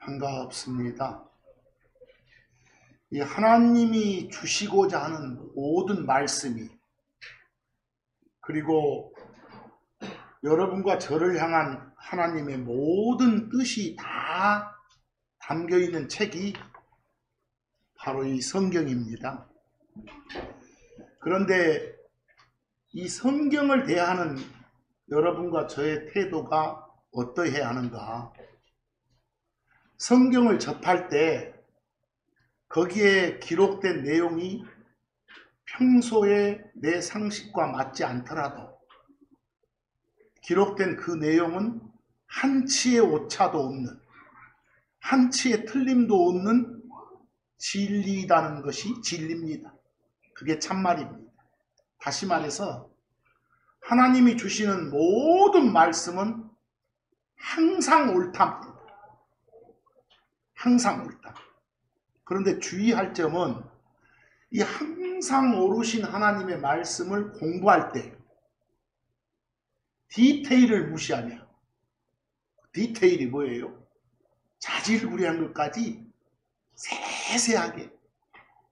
반갑습니다. 이 하나님이 주시고자 하는 모든 말씀이, 그리고 여러분과 저를 향한 하나님의 모든 뜻이 다 담겨 있는 책이 바로 이 성경입니다. 그런데 이 성경을 대하는 여러분과 저의 태도가 어떠해야 하는가? 성경을 접할 때 거기에 기록된 내용이 평소에 내 상식과 맞지 않더라도 기록된 그 내용은 한치의 오차도 없는, 한치의 틀림도 없는 진리라는 것이 진리입니다. 그게 참말입니다. 다시 말해서 하나님이 주시는 모든 말씀은 항상 옳답니다. 항상 옳다. 그런데 주의할 점은 이 항상 옳으신 하나님의 말씀을 공부할 때 디테일을 무시하며, 디테일이 뭐예요? 자질구레한 것까지 세세하게,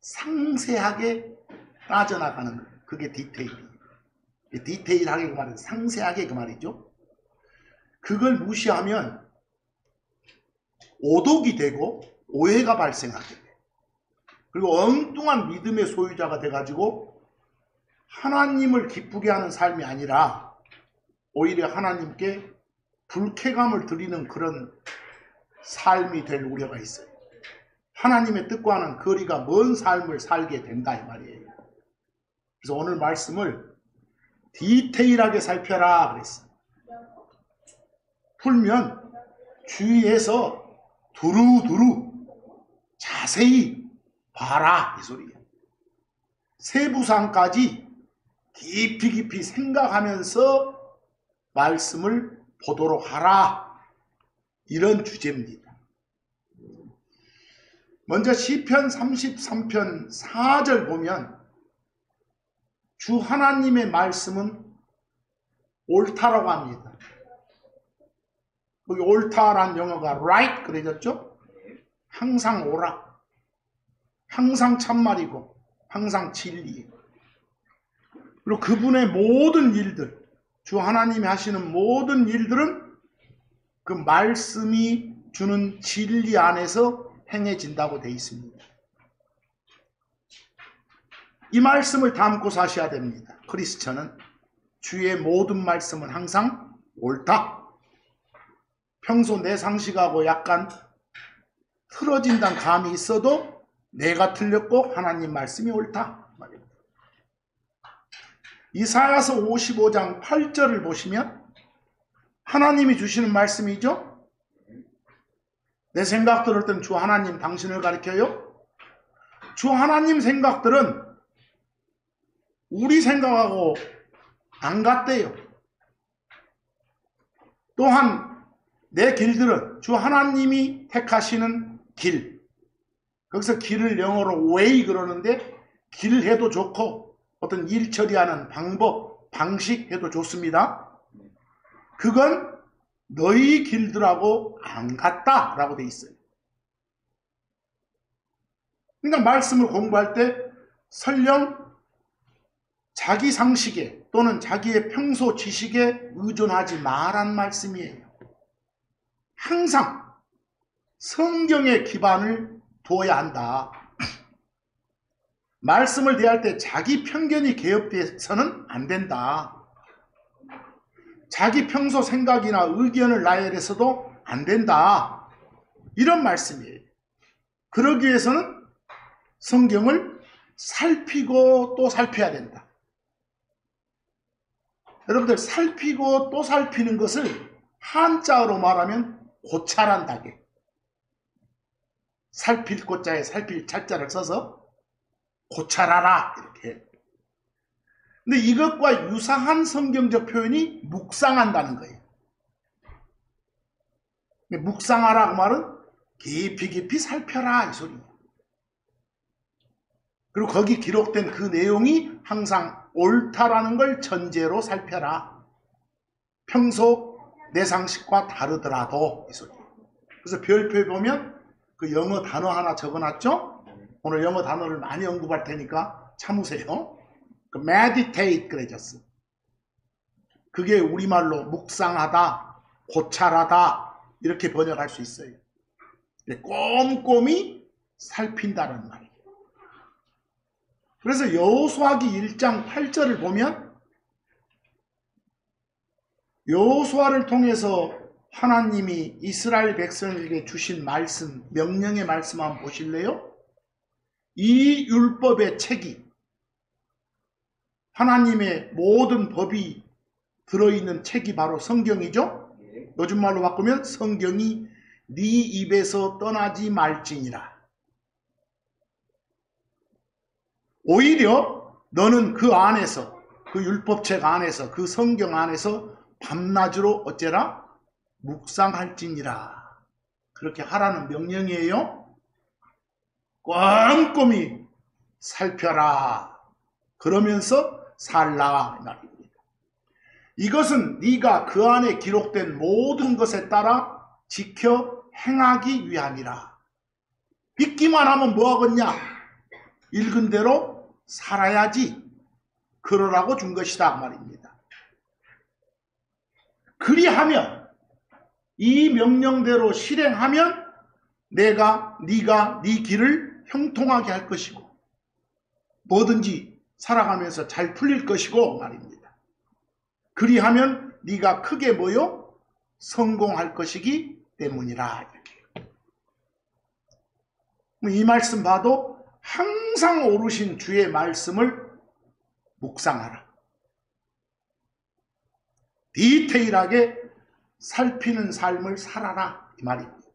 상세하게 빠져나가는 거예요. 그게 디테일이에요. 디테일하게 그 말은 상세하게 그 말이죠. 그걸 무시하면 오독이 되고 오해가 발생하게 돼요. 그리고 엉뚱한 믿음의 소유자가 돼가지고 하나님을 기쁘게 하는 삶이 아니라 오히려 하나님께 불쾌감을 드리는 그런 삶이 될 우려가 있어요. 하나님의 뜻과는 거리가 먼 삶을 살게 된다 이 말이에요. 그래서 오늘 말씀을 디테일하게 살펴라 그랬어요. 풀면 주위에서 두루두루 자세히 봐라 이 소리예요. 세부상까지 깊이 생각하면서 말씀을 보도록 하라, 이런 주제입니다. 먼저 시편 33편 4절 보면 주 하나님의 말씀은 옳다라고 합니다. 거기 옳다란 영어가 right 그려졌죠? 항상 옳아, 항상 참말이고 항상 진리예요. 그리고 그분의 모든 일들, 주 하나님이 하시는 모든 일들은 그 말씀이 주는 진리 안에서 행해진다고 되어 있습니다. 이 말씀을 담고 사셔야 됩니다. 크리스천은 주의 모든 말씀은 항상 옳다. 평소 내 상식하고 약간 틀어진다는 감이 있어도 내가 틀렸고 하나님 말씀이 옳다. 이사야서 55장 8절을 보시면 하나님이 주시는 말씀이죠. 내 생각 들을 땐 주 하나님 당신을 가리켜요. 주 하나님 생각들은 우리 생각하고 안 같대요. 또한 내 길들은 주 하나님이 택하시는 길, 거기서 길을 영어로 way 그러는데 길 해도 좋고 어떤 일 처리하는 방법, 방식 해도 좋습니다. 그건 너희 길들하고 안 같다라고 돼 있어요. 그러니까 말씀을 공부할 때 설령 자기 상식에 또는 자기의 평소 지식에 의존하지 말란 말씀이에요. 항상 성경에 기반을 두어야 한다. 말씀을 대할 때 자기 편견이 개입돼서는 안 된다. 자기 평소 생각이나 의견을 나열해서도 안 된다. 이런 말씀이에요. 그러기 위해서는 성경을 살피고 또 살펴야 된다. 여러분들, 살피고 또 살피는 것을 한자어로 말하면 고찰한다게, 살필 고자에 살필 찰자를 써서 고찰하라 이렇게. 근데 이것과 유사한 성경적 표현이 묵상한다는 거예요. 묵상하라 그 말은 깊이 살펴라 이 소리예요. 그리고 거기 기록된 그 내용이 항상 옳다라는 걸 전제로 살펴라. 평소 내 상식과 다르더라도 이 소리예요. 그래서 별표에 보면 그 영어 단어 하나 적어놨죠? 오늘 영어 단어를 많이 언급할 테니까 참으세요. 그 meditate 그래졌어. 그게 우리말로 묵상하다, 고찰하다 이렇게 번역할 수 있어요. 꼼꼼히 살핀다는 말이에요. 그래서 여호수아기 1장 8절을 보면 여호수아를 통해서 하나님이 이스라엘 백성에게 주신 말씀, 명령의 말씀 한번 보실래요? 이 율법의 책이 하나님의 모든 법이 들어있는 책이 바로 성경이죠. 요즘 말로 바꾸면 성경이 네 입에서 떠나지 말지니라. 오히려 너는 그 안에서, 그 율법책 안에서, 그 성경 안에서 밤낮으로 어째라? 묵상할지니라. 그렇게 하라는 명령이에요. 꼼꼼히 살펴라. 그러면서 살라. 이 말입니다. 이것은 네가 그 안에 기록된 모든 것에 따라 지켜 행하기 위함이라. 읽기만 하면 뭐하겠냐? 읽은 대로 살아야지. 그러라고 준 것이다 말입니다. 그리하면 이 명령대로 실행하면 네가 네 길을 형통하게 할 것이고 뭐든지 살아가면서 잘 풀릴 것이고 말입니다. 그리하면 네가 크게 뭐요? 성공할 것이기 때문이라. 이 말씀 봐도 항상 오르신 주의 말씀을 묵상하라. 디테일하게 살피는 삶을 살아라. 이 말입니다.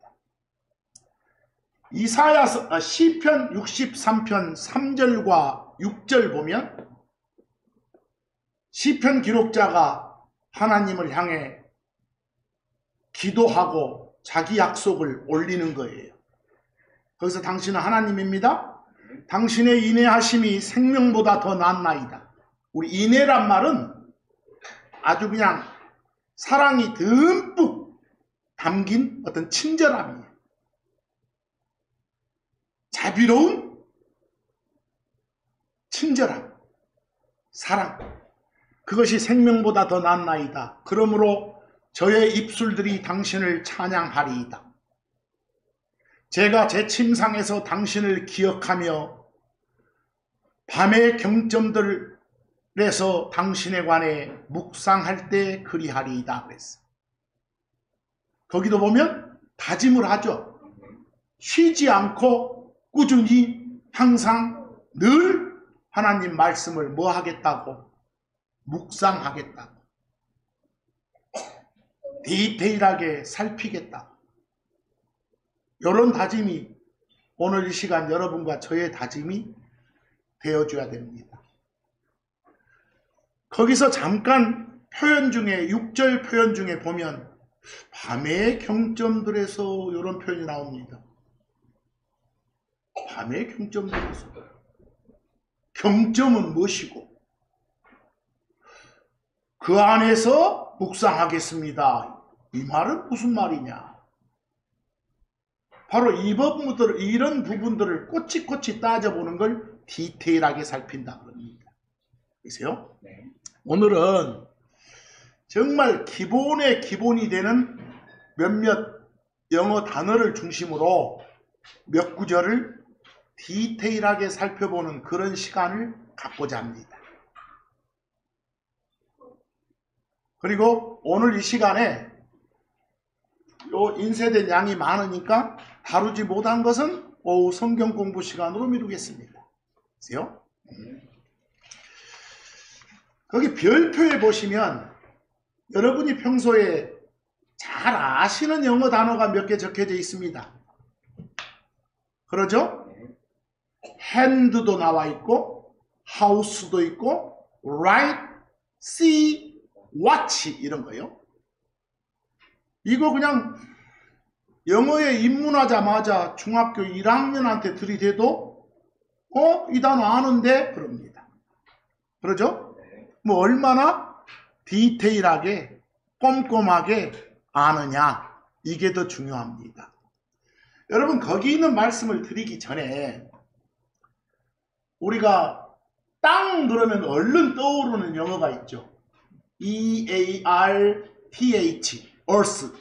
이사야서 시편 63편 3절과 6절 보면 시편 기록자가 하나님을 향해 기도하고 자기 약속을 올리는 거예요. 거기서 당신은 하나님입니다. 당신의 인내하심이 생명보다 더 낫나이다. 우리 인내란 말은 아주 그냥 사랑이 듬뿍 담긴 어떤 친절함이에요. 자비로운 친절함, 사랑. 그것이 생명보다 더 낫나이다. 그러므로 저의 입술들이 당신을 찬양하리이다. 제가 제 침상에서 당신을 기억하며 밤의 경점들에서 당신에 관해 묵상할 때 그리하리이다 그랬어. 거기도 보면 다짐을 하죠. 쉬지 않고 꾸준히 항상 늘 하나님 말씀을 뭐 하겠다고? 묵상하겠다고. 디테일하게 살피겠다. 이런 다짐이 오늘 이 시간 여러분과 저의 다짐이 되어줘야 됩니다. 거기서 잠깐 표현 중에 6절 표현 중에 보면 밤의 경점들에서 이런 표현이 나옵니다. 밤의 경점들에서. 경점은 무엇이고 그 안에서 묵상하겠습니다. 이 말은 무슨 말이냐? 바로 이런 부분들을 꼬치꼬치 따져보는 걸 디테일하게 살핀다 그럽니다. 보세요. 네. 오늘은 정말 기본의 기본이 되는 몇몇 영어 단어를 중심으로 몇 구절을 디테일하게 살펴보는 그런 시간을 갖고자 합니다. 그리고 오늘 이 시간에 요 인쇄된 양이 많으니까 다루지 못한 것은 오후 성경 공부 시간으로 미루겠습니다. 보세요. 거기 별표에 보시면 여러분이 평소에 잘 아시는 영어 단어가 몇 개 적혀져 있습니다. 그러죠? hand도 나와 있고 house도 있고 write, see, watch 이런 거요. 이거 그냥 영어에 입문하자마자 중학교 1학년한테 들이대도 이 단어 아는데 그럽니다. 그러죠? 뭐 얼마나 디테일하게 꼼꼼하게 아느냐 이게 더 중요합니다. 여러분 거기 있는 말씀을 드리기 전에 우리가 땅 그러면 얼른 떠오르는 영어가 있죠. EARTH, earth,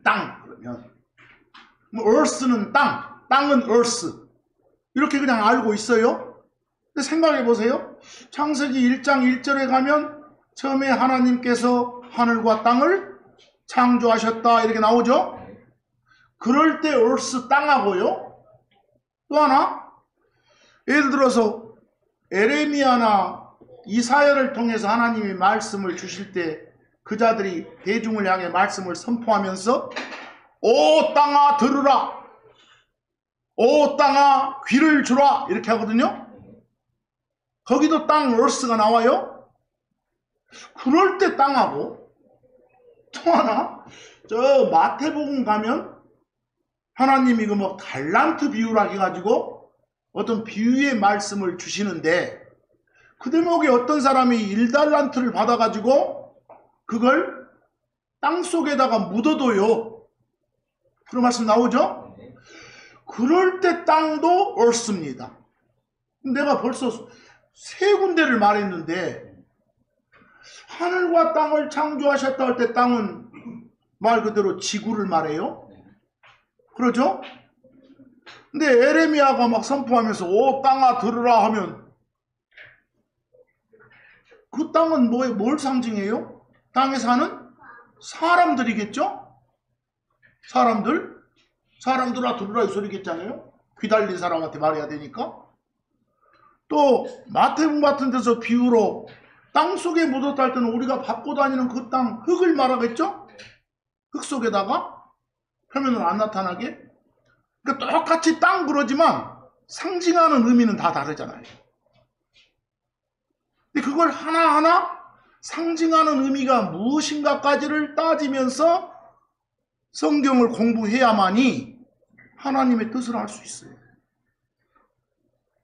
땅 그러면 earth는 땅은 earth 이렇게 그냥 알고 있어요. 근데 생각해 보세요. 창세기 1장 1절에 가면 처음에 하나님께서 하늘과 땅을 창조하셨다 이렇게 나오죠. 그럴 때 earth 땅하고요. 또 하나 예를 들어서 에레미야나 이사야를 통해서 하나님이 말씀을 주실 때 그자들이 대중을 향해 말씀을 선포하면서 오 땅아 들으라, 오 땅아 귀를 주라 이렇게 하거든요. 거기도 땅 earth가 나와요. 그럴 때 땅하고 또 하나 저 마태복음 가면 하나님이 그 뭐 달란트 비유라 해가지고 어떤 비유의 말씀을 주시는데 그 대목에 어떤 사람이 1달란트를 받아가지고 그걸 땅속에다가 묻어둬요. 그런 말씀 나오죠? 그럴 때 땅도 earth입니다. 내가 벌써 세 군데를 말했는데 하늘과 땅을 창조하셨다 할 때 땅은 말 그대로 지구를 말해요. 그렇죠? 근데 에레미야가 막 선포하면서 오 땅아 들으라 하면 그 땅은 뭘 상징해요? 땅에 사는 사람들이겠죠? 사람들아 들으라 이 소리겠잖아요. 귀 달린 사람한테 말해야 되니까. 또 마태복음 같은 데서 비유로 땅 속에 묻었다 할 때는 우리가 밟고 다니는 그 땅 흙을 말하겠죠? 흙 속에다가 표면으로 안 나타나게. 그러니까 똑같이 땅 그러지만 상징하는 의미는 다 다르잖아요. 근데 그걸 하나하나 상징하는 의미가 무엇인가까지를 따지면서 성경을 공부해야만이 하나님의 뜻을 알 수 있어요.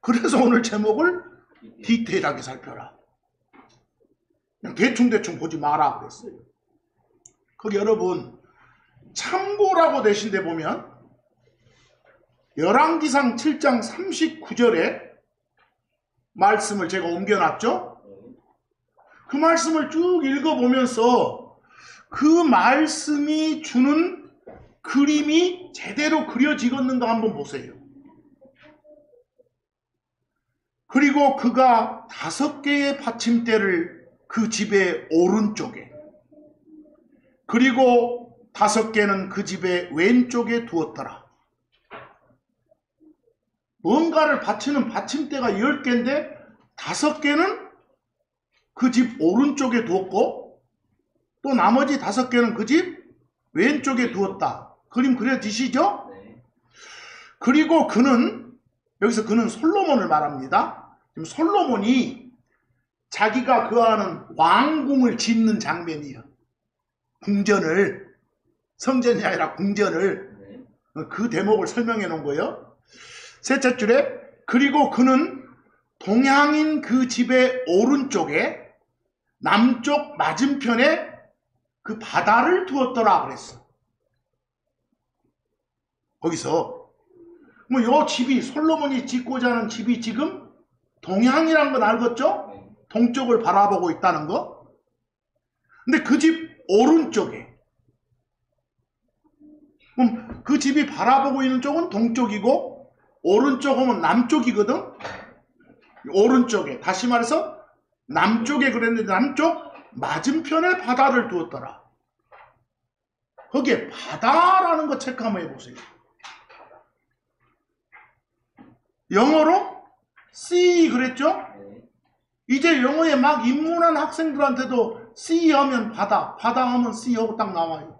그래서 오늘 제목을 디테일하게 살펴라. 그냥 대충 보지 마라 그랬어요. 거기 여러분 참고라고 되신 데 보면 열왕기상 7장 39절에 말씀을 제가 옮겨놨죠. 그 말씀을 쭉 읽어보면서 그 말씀이 주는 그림이 제대로 그려지겠는가 한번 보세요. 그리고 그가 5개의 받침대를 그 집의 오른쪽에 그리고 5개는 그 집의 왼쪽에 두었더라. 뭔가를 받치는 받침대가 10개인데 5개는 그 집 오른쪽에 두었고 또 나머지 5개는 그 집 왼쪽에 두었다. 그림 그려지시죠? 그리고 그는 여기서 그는 솔로몬을 말합니다. 지금 솔로몬이 자기가 거하는 왕궁을 짓는 장면이에요. 궁전을, 성전이 아니라 궁전을, 그 대목을 설명해 놓은 거예요. 셋째 줄에 그리고 그는 동향인 그 집의 오른쪽에 남쪽 맞은편에 그 바다를 두었더라 그랬어. 거기서 뭐 요 집이 솔로몬이 짓고자 하는 집이 지금 동향이란 건 알겠죠? 동쪽을 바라보고 있다는 거. 근데 그 집 오른쪽에 그럼 그 집이 바라보고 있는 쪽은 동쪽이고 오른쪽 하면 남쪽이거든. 오른쪽에 다시 말해서 남쪽에 그랬는데 남쪽 맞은편에 바다를 두었더라. 거기에 바다라는 거 체크 한번 해보세요. 영어로 sea 그랬죠? 이제 영어에 막 입문한 학생들한테도 sea 하면 바다, 바다 하면 sea 하고 딱 나와요.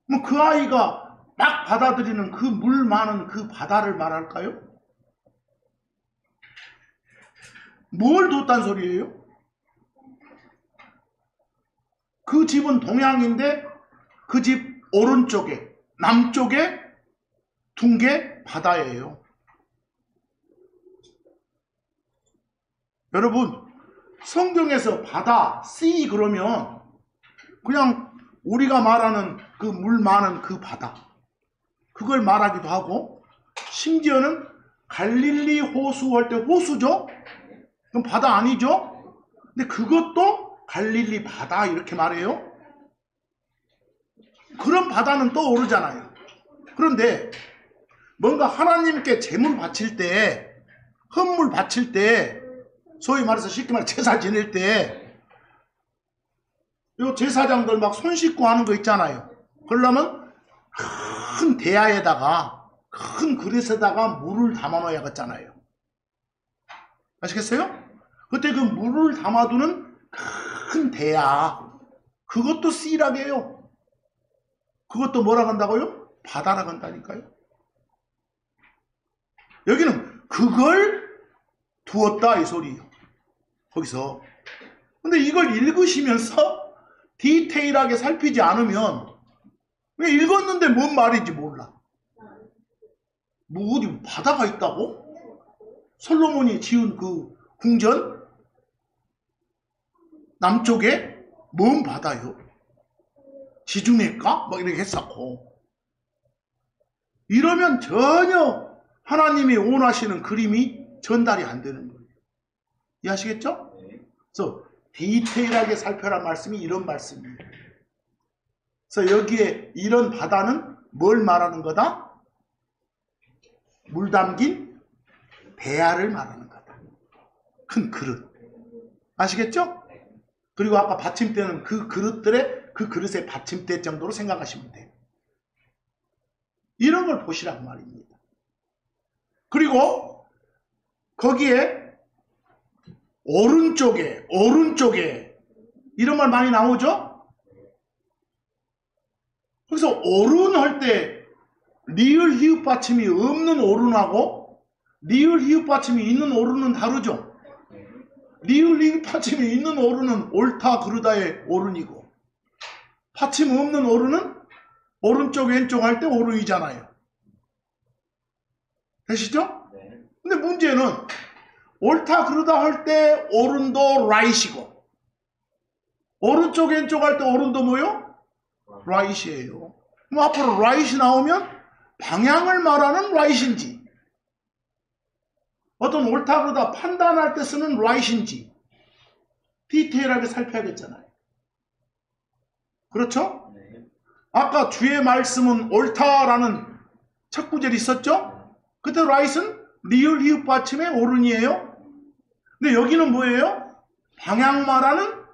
뭐 그 아이가 막 받아들이는 그 물 많은 그 바다를 말할까요? 뭘 뒀단 소리예요? 그 집은 동양인데 그 집 오른쪽에 남쪽에 둔 게 바다예요. 여러분 성경에서 바다, sea 그러면 그냥 우리가 말하는 그 물 많은 그 바다, 그걸 말하기도 하고, 심지어는 갈릴리 호수 할 때 호수죠? 그럼 바다 아니죠? 근데 그것도 갈릴리 바다 이렇게 말해요. 그런 바다는 떠오르잖아요. 그런데 뭔가 하나님께 제물 바칠 때, 헌물 바칠 때, 소위 말해서 쉽게 말해 제사 지낼 때 요 제사장들 막 손 씻고 하는 거 있잖아요. 그러려면 큰 대야에다가, 큰 그릇에다가 물을 담아 놓아야겠잖아요. 아시겠어요? 그때 그 물을 담아두는 큰 대야, 그것도 씨락이에요. 그것도 뭐라 한다고요? 바다라 한다니까요. 여기는 그걸 두었다 이 소리예요. 거기서. 근데 이걸 읽으시면서 디테일하게 살피지 않으면, 왜 읽었는데 뭔 말인지 몰라. 뭐 어디 바다가 있다고? 솔로몬이 지은 그 궁전 남쪽에 뭔 바다요? 지중해일까? 막 이렇게 했었고, 이러면 전혀 하나님이 원하시는 그림이 전달이 안 되는 거예요. 이해하시겠죠? 그래서 디테일하게 살펴란 말씀이 이런 말씀이에요. 그래서 여기에 이런 바다는 뭘 말하는 거다? 물 담긴 대야를 말하는 거다. 큰 그릇. 아시겠죠? 그리고 아까 받침대는 그 그릇의 받침대 정도로 생각하시면 돼요. 이런 걸 보시란 말입니다. 그리고 거기에 오른쪽에 이런 말 많이 나오죠? 그래서 오른 할 때 리을 히읗 받침이 없는 오른하고 리을 히읗 받침이 있는 오른은 다르죠? 리을 히읗 받침이 있는 오른은 옳다 그르다의 오른이고, 받침 없는 오른은 오른쪽 왼쪽 할 때 오른이잖아요. 되시죠? 근데 문제는 옳다 그르다 할 때 오른도 라이시고, 오른쪽 왼쪽 할 때 오른도 뭐요? 라이시예요. 그럼 앞으로 라이시 나오면 방향을 말하는 라이시인지, 어떤 옳다 그르다 판단할 때 쓰는 라이시인지 디테일하게 살펴야겠잖아요. 그렇죠? 아까 주의 말씀은 옳다라는 첫 구절이 있었죠? 그때 라이트는 리을 히읗 받침의 오른이에요. 근데 여기는 뭐예요? 방향 말하는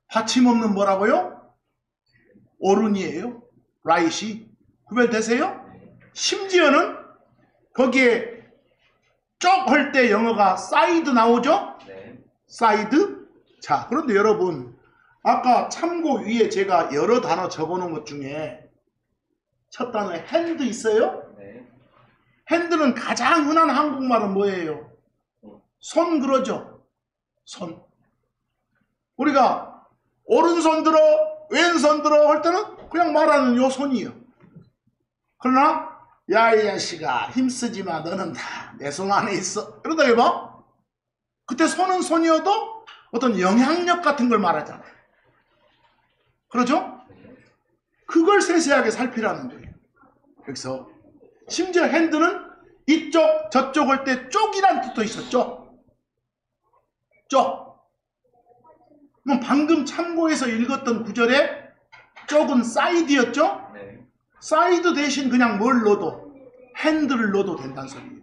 받침 없는 뭐라고요? 오른이에요. 라이시. 구별되세요? 심지어는 거기에 쪽 할 때 영어가 사이드 나오죠? 사이드. 자, 그런데 여러분, 아까 참고 위에 제가 여러 단어 적어놓은 것 중에 첫 단어에 핸드 있어요? 핸드는 가장 흔한 한국말은 뭐예요? 손 그러죠? 손. 우리가 오른손 들어, 왼손 들어 할 때는 그냥 말하는 요 손이에요. 그러나 야 이 자식아 힘쓰지 마, 너는 다 내 손 안에 있어, 그러다 해봐. 그때 손은 손이어도 어떤 영향력 같은 걸 말하잖아요. 그렇죠? 그걸 세세하게 살피라는 거예요. 그래서 심지어 핸드는 이쪽 저쪽 할 때 쪽이란 뜻도 있었죠. 쪽. 그럼 방금 참고해서 읽었던 구절에 쪽은 사이드였죠? 사이드 대신 그냥 뭘 넣어도, 핸드를 넣어도 된다는 소리예요.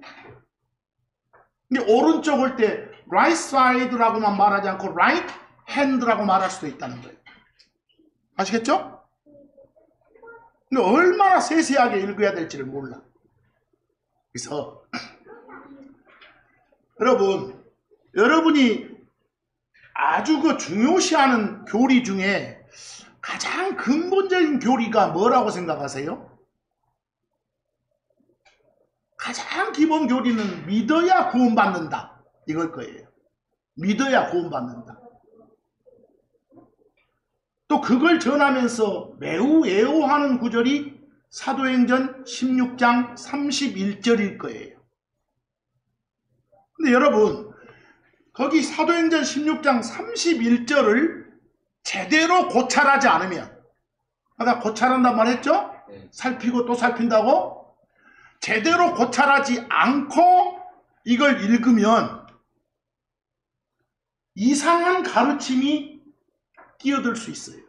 근데 오른쪽 할 때 right side라고만 말하지 않고 right hand라고 말할 수도 있다는 거예요. 아시겠죠? 근데 얼마나 세세하게 읽어야 될지를 몰라. 그래서 여러분이 아주 그 중요시하는 교리 중에 가장 근본적인 교리가 뭐라고 생각하세요? 가장 기본 교리는 믿어야 구원받는다, 이걸 거예요. 믿어야 구원받는다. 또 그걸 전하면서 매우 애호하는 구절이 사도행전 16장 31절일 거예요. 근데 여러분, 거기 사도행전 16장 31절을 제대로 고찰하지 않으면, 아까 고찰한단 말 했죠? 살피고 또 살핀다고? 제대로 고찰하지 않고 이걸 읽으면 이상한 가르침이 끼어들 수 있어요.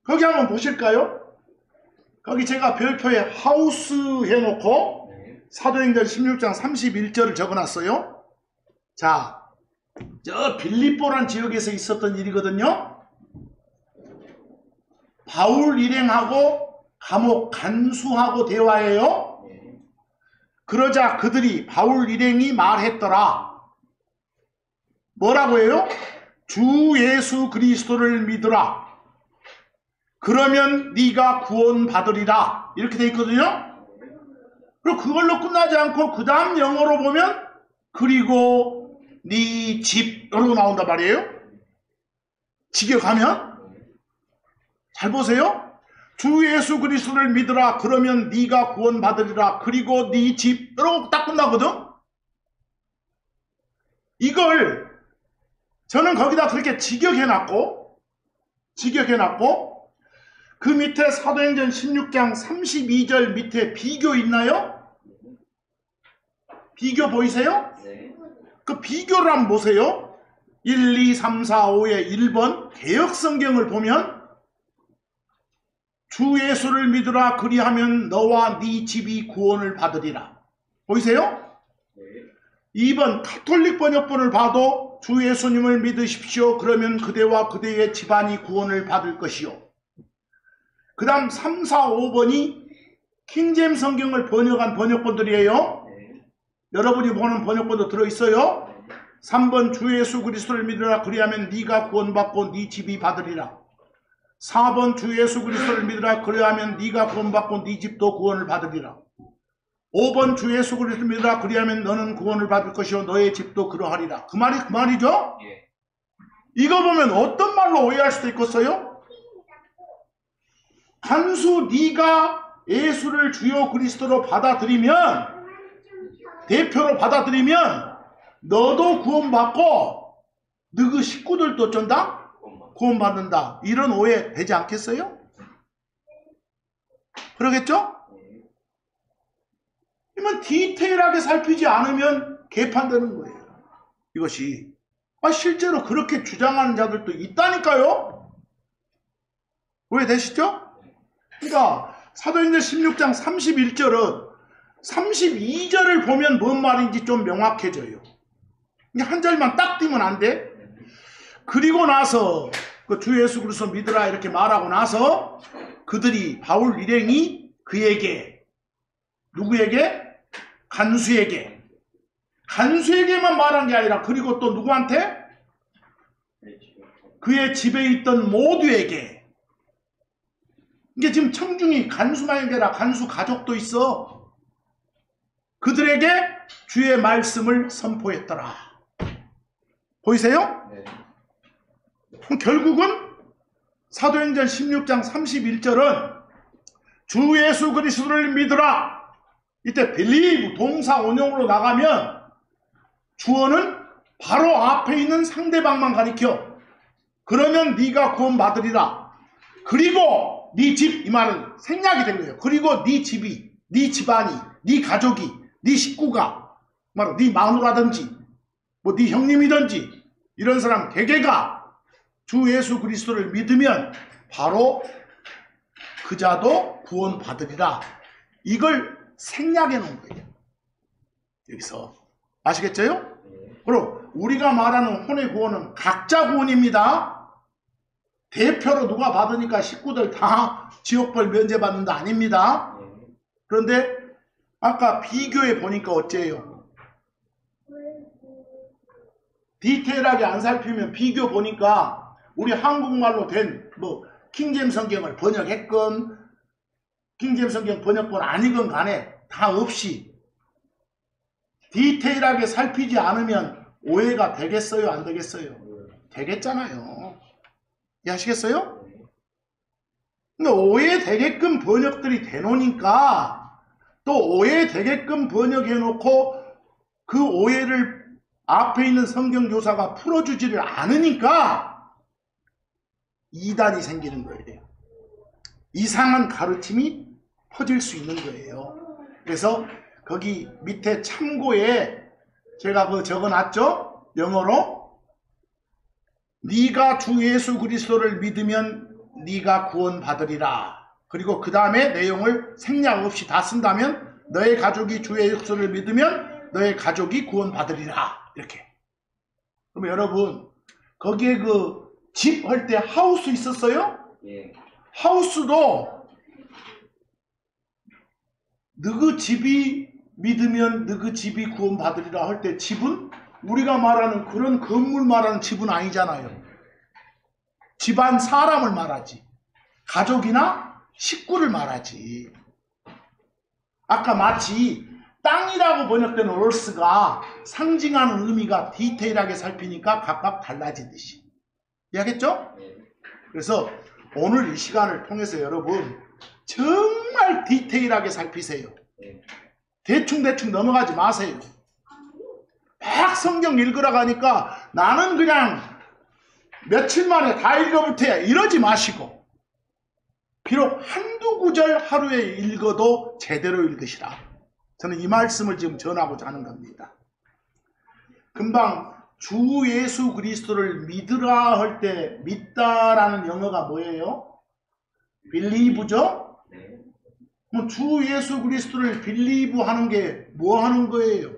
거기 한번 보실까요? 거기 제가 별표에 하우스 해놓고 사도행전 16장 31절을 적어놨어요. 자, 저 빌립보란 지역에서 있었던 일이거든요. 바울 일행하고 감옥 간수하고 대화해요. 그러자 그들이 바울 일행이 말했더라. 뭐라고 해요? 주 예수 그리스도를 믿으라. 그러면 네가 구원받으리라. 이렇게 돼 있거든요. 그리고 그걸로 끝나지 않고 그 다음 영어로 보면 그리고 네 집으로 나온단 말이에요. 직역하면 잘 보세요. 주 예수 그리스도를 믿으라. 그러면 네가 구원받으리라. 그리고 네 집으로 딱 끝나거든. 이걸 저는 거기다 그렇게 직역해놨고 그 밑에 사도행전 16장 32절 밑에 비교 있나요? 비교 보이세요? 그 비교를 한번 보세요. 1, 2, 3, 4, 5의 1번 개역성경을 보면 주 예수를 믿으라. 그리하면 너와 네 집이 구원을 받으리라. 보이세요? 2번 카톨릭 번역본을 봐도 주 예수님을 믿으십시오. 그러면 그대와 그대의 집안이 구원을 받을 것이요. 그 다음 3, 4, 5번이 킹제임스 성경을 번역한 번역본들이에요. 여러분이 보는 번역본도 들어있어요. 3번 주 예수 그리스도를 믿으라. 그리하면 네가 구원받고 네 집이 받으리라. 4번 주 예수 그리스도를 믿으라. 그리하면 네가 구원받고 네 집도 구원을 받으리라. 5번 주 예수 그리스도를 믿으라. 그리하면 너는 구원을 받을 것이요 너의 집도 그러하리라. 그 말이 그 말이죠. 이거 보면 어떤 말로 오해할 수도 있겠어요? 간수 네가 예수를 주요 그리스도로 받아들이면, 대표로 받아들이면 너도 구원받고 너그 식구들도 어쩐다? 구원받는다. 이런 오해 되지 않겠어요? 그러겠죠? 그러면 디테일하게 살피지 않으면 개판되는 거예요. 이것이 실제로 그렇게 주장하는 자들도 있다니까요. 오해되시죠? 그러니까 사도행전 16장 31절은 32절을 보면 뭔 말인지 좀 명확해져요. 한 절만 딱 띄면 안 돼. 그리고 나서 그 주 예수 그리스도 믿으라 이렇게 말하고 나서 그들이 바울 일행이 그에게, 누구에게? 간수에게만 말한 게 아니라 그리고 또 누구한테? 그의 집에 있던 모두에게. 이게 지금 청중이 간수만 아니라 간수 가족도 있어. 그들에게 주의 말씀을 선포했더라. 보이세요? 결국은 사도행전 16장 31절은 주 예수 그리스도를 믿으라. 이때 believe 동사 원형으로 나가면 주어는 바로 앞에 있는 상대방만 가리켜. 그러면 네가 구원받으리라. 그리고 네 집, 이 말은 생략이 된 거예요. 그리고 네 집이, 네 집안이, 네 가족이, 네 식구가, 바로 네 마누라든지 뭐 네 형님이든지 이런 사람 개개가 주 예수 그리스도를 믿으면 바로 그 자도 구원받으리라. 이걸 생략해 놓은 거예요. 여기서 아시겠죠? 그럼 우리가 말하는 혼의 구원은 각자 구원입니다. 대표로 누가 받으니까 식구들 다 지옥벌 면제받는다 아닙니다. 그런데 아까 비교해 보니까 어째요? 디테일하게 안 살피면 비교 보니까 우리 한국말로 된 뭐 킹제임스 성경을 번역했건 킹제임스 성경 번역본 아니건 간에 다 없이 디테일하게 살피지 않으면 오해가 되겠어요? 안 되겠어요? 되겠잖아요. 이해하시겠어요? 근데 오해되게끔 번역들이 되노니까 또 오해되게끔 번역해놓고 그 오해를 앞에 있는 성경교사가 풀어주지를 않으니까 이단이 생기는 거예요. 이상한 가르침이 퍼질 수 있는 거예요. 그래서 거기 밑에 참고에 제가 그 적어놨죠? 영어로 네가 주 예수 그리스도를 믿으면 네가 구원받으리라. 그리고 그 다음에 내용을 생략 없이 다 쓴다면 너의 가족이 주 예수를 믿으면 너의 가족이 구원받으리라. 이렇게. 그러면 여러분 거기에 그 집 할 때 하우스 있었어요? 예. 하우스도 너그 집이 믿으면 너그 집이 구원받으리라 할 때 집은 우리가 말하는 그런 건물 말하는 집은 아니잖아요. 집안 사람을 말하지. 가족이나 식구를 말하지. 아까 마치 땅이라고 번역된 얼스가 상징하는 의미가 디테일하게 살피니까 각각 달라지듯이. 이해하겠죠? 그래서 오늘 이 시간을 통해서 여러분 정말 디테일하게 살피세요. 대충대충 넘어가지 마세요. 막 성경 읽으러 가니까 나는 그냥 며칠 만에 다 읽어볼 테야 이러지 마시고 비록 한두 구절 하루에 읽어도 제대로 읽으시라. 저는 이 말씀을 지금 전하고자 하는 겁니다. 금방 주 예수 그리스도를 믿으라 할 때 믿다라는 영어가 뭐예요? believe죠? 뭐 주 예수 그리스도를 believe 하는 게 뭐 하는 거예요?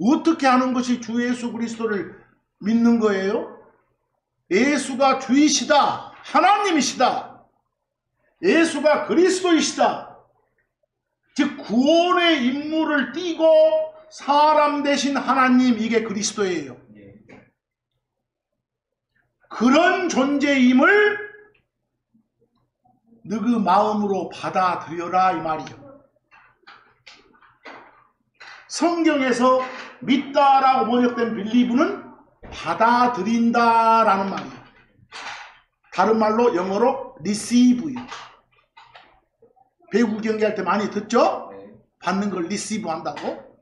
어떻게 하는 것이 주 예수 그리스도를 믿는 거예요? 예수가 주이시다. 하나님이시다. 예수가 그리스도이시다. 즉 구원의 임무를 띠고 사람 되신 하나님, 이게 그리스도예요. 그런 존재임을 너그 마음으로 받아들여라 이 말이요. 성경에서 믿다라고 번역된 빌리브는 받아들인다라는 말이에요. 다른 말로 영어로 receive요. 배구 경기할 때 많이 듣죠? 받는 걸 receive 한다고.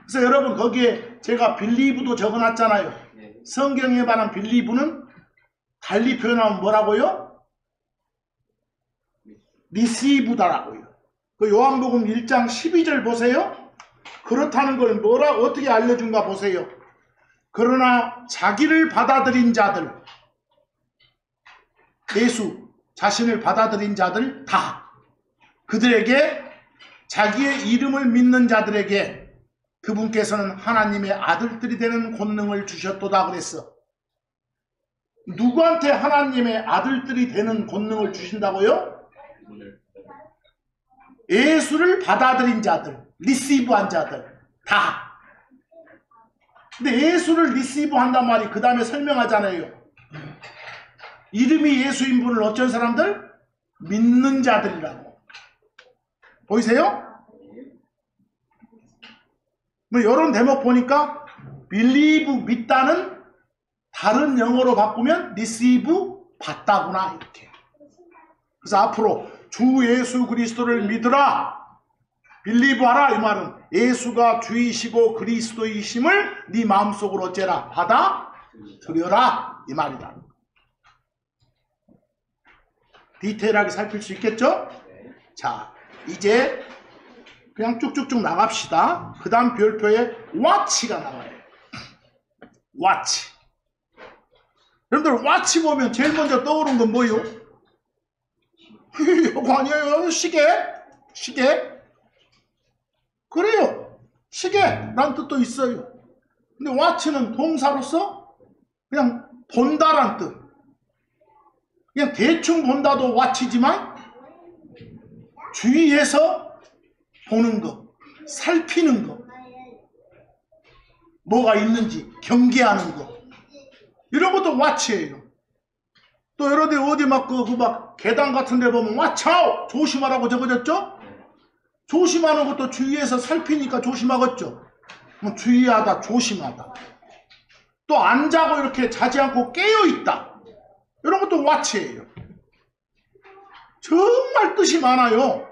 그래서 여러분 거기에 제가 believe도 적어놨잖아요. 성경에 관한 believe는 달리 표현하면 뭐라고요? receive다라고요. 그 요한복음 1장 12절 보세요. 그렇다는 걸 어떻게 알려준가 보세요. 그러나 자기를 받아들인 자들, 예수 자신을 받아들인 자들 다, 그들에게 자기의 이름을 믿는 자들에게 그분께서는 하나님의 아들들이 되는 권능을 주셨도다 그랬어. 누구한테 하나님의 아들들이 되는 권능을 주신다고요? 예수를 받아들인 자들, 리시브한 자들 다. 근데 예수를 리시브 한단 말이 그 다음에 설명하잖아요. 이름이 예수인 분을 어쩐 사람들? 믿는 자들이라고. 보이세요? 뭐 이런 대목 보니까 believe 믿다는 다른 영어로 바꾸면 receive 받다구나 이렇게. 그래서 앞으로 주 예수 그리스도를 믿으라, believe 하라 이 말은 예수가 주이시고 그리스도이심을 네 마음속으로 어째라? 받아들여라 이 말이다. 디테일하게 살필 수 있겠죠? 자, 이제 그냥 쭉쭉쭉 나갑시다. 그 다음 별표에 watch가 나와요. watch. 여러분들 watch 보면 제일 먼저 떠오르는 건 뭐예요? 이거 아니에요. 시계? 시계? 그래요. 시계란 뜻도 있어요. 근데 watch는 동사로서 그냥 본다란 뜻. 그냥 대충 본다도 watch지만 주위에서 보는 거, 살피는 거, 뭐가 있는지 경계하는 거, 이런 것도 watch예요. 또 여러 데 어디 막 계단 같은 데 보면 watch out! 조심하라고 적어졌죠? 조심하는 것도 주위에서 살피니까 조심하겠죠? 뭐 주의하다, 조심하다. 또 안 자고 이렇게 자지 않고 깨어있다. 이런 것도 watch예요. 정말 뜻이 많아요.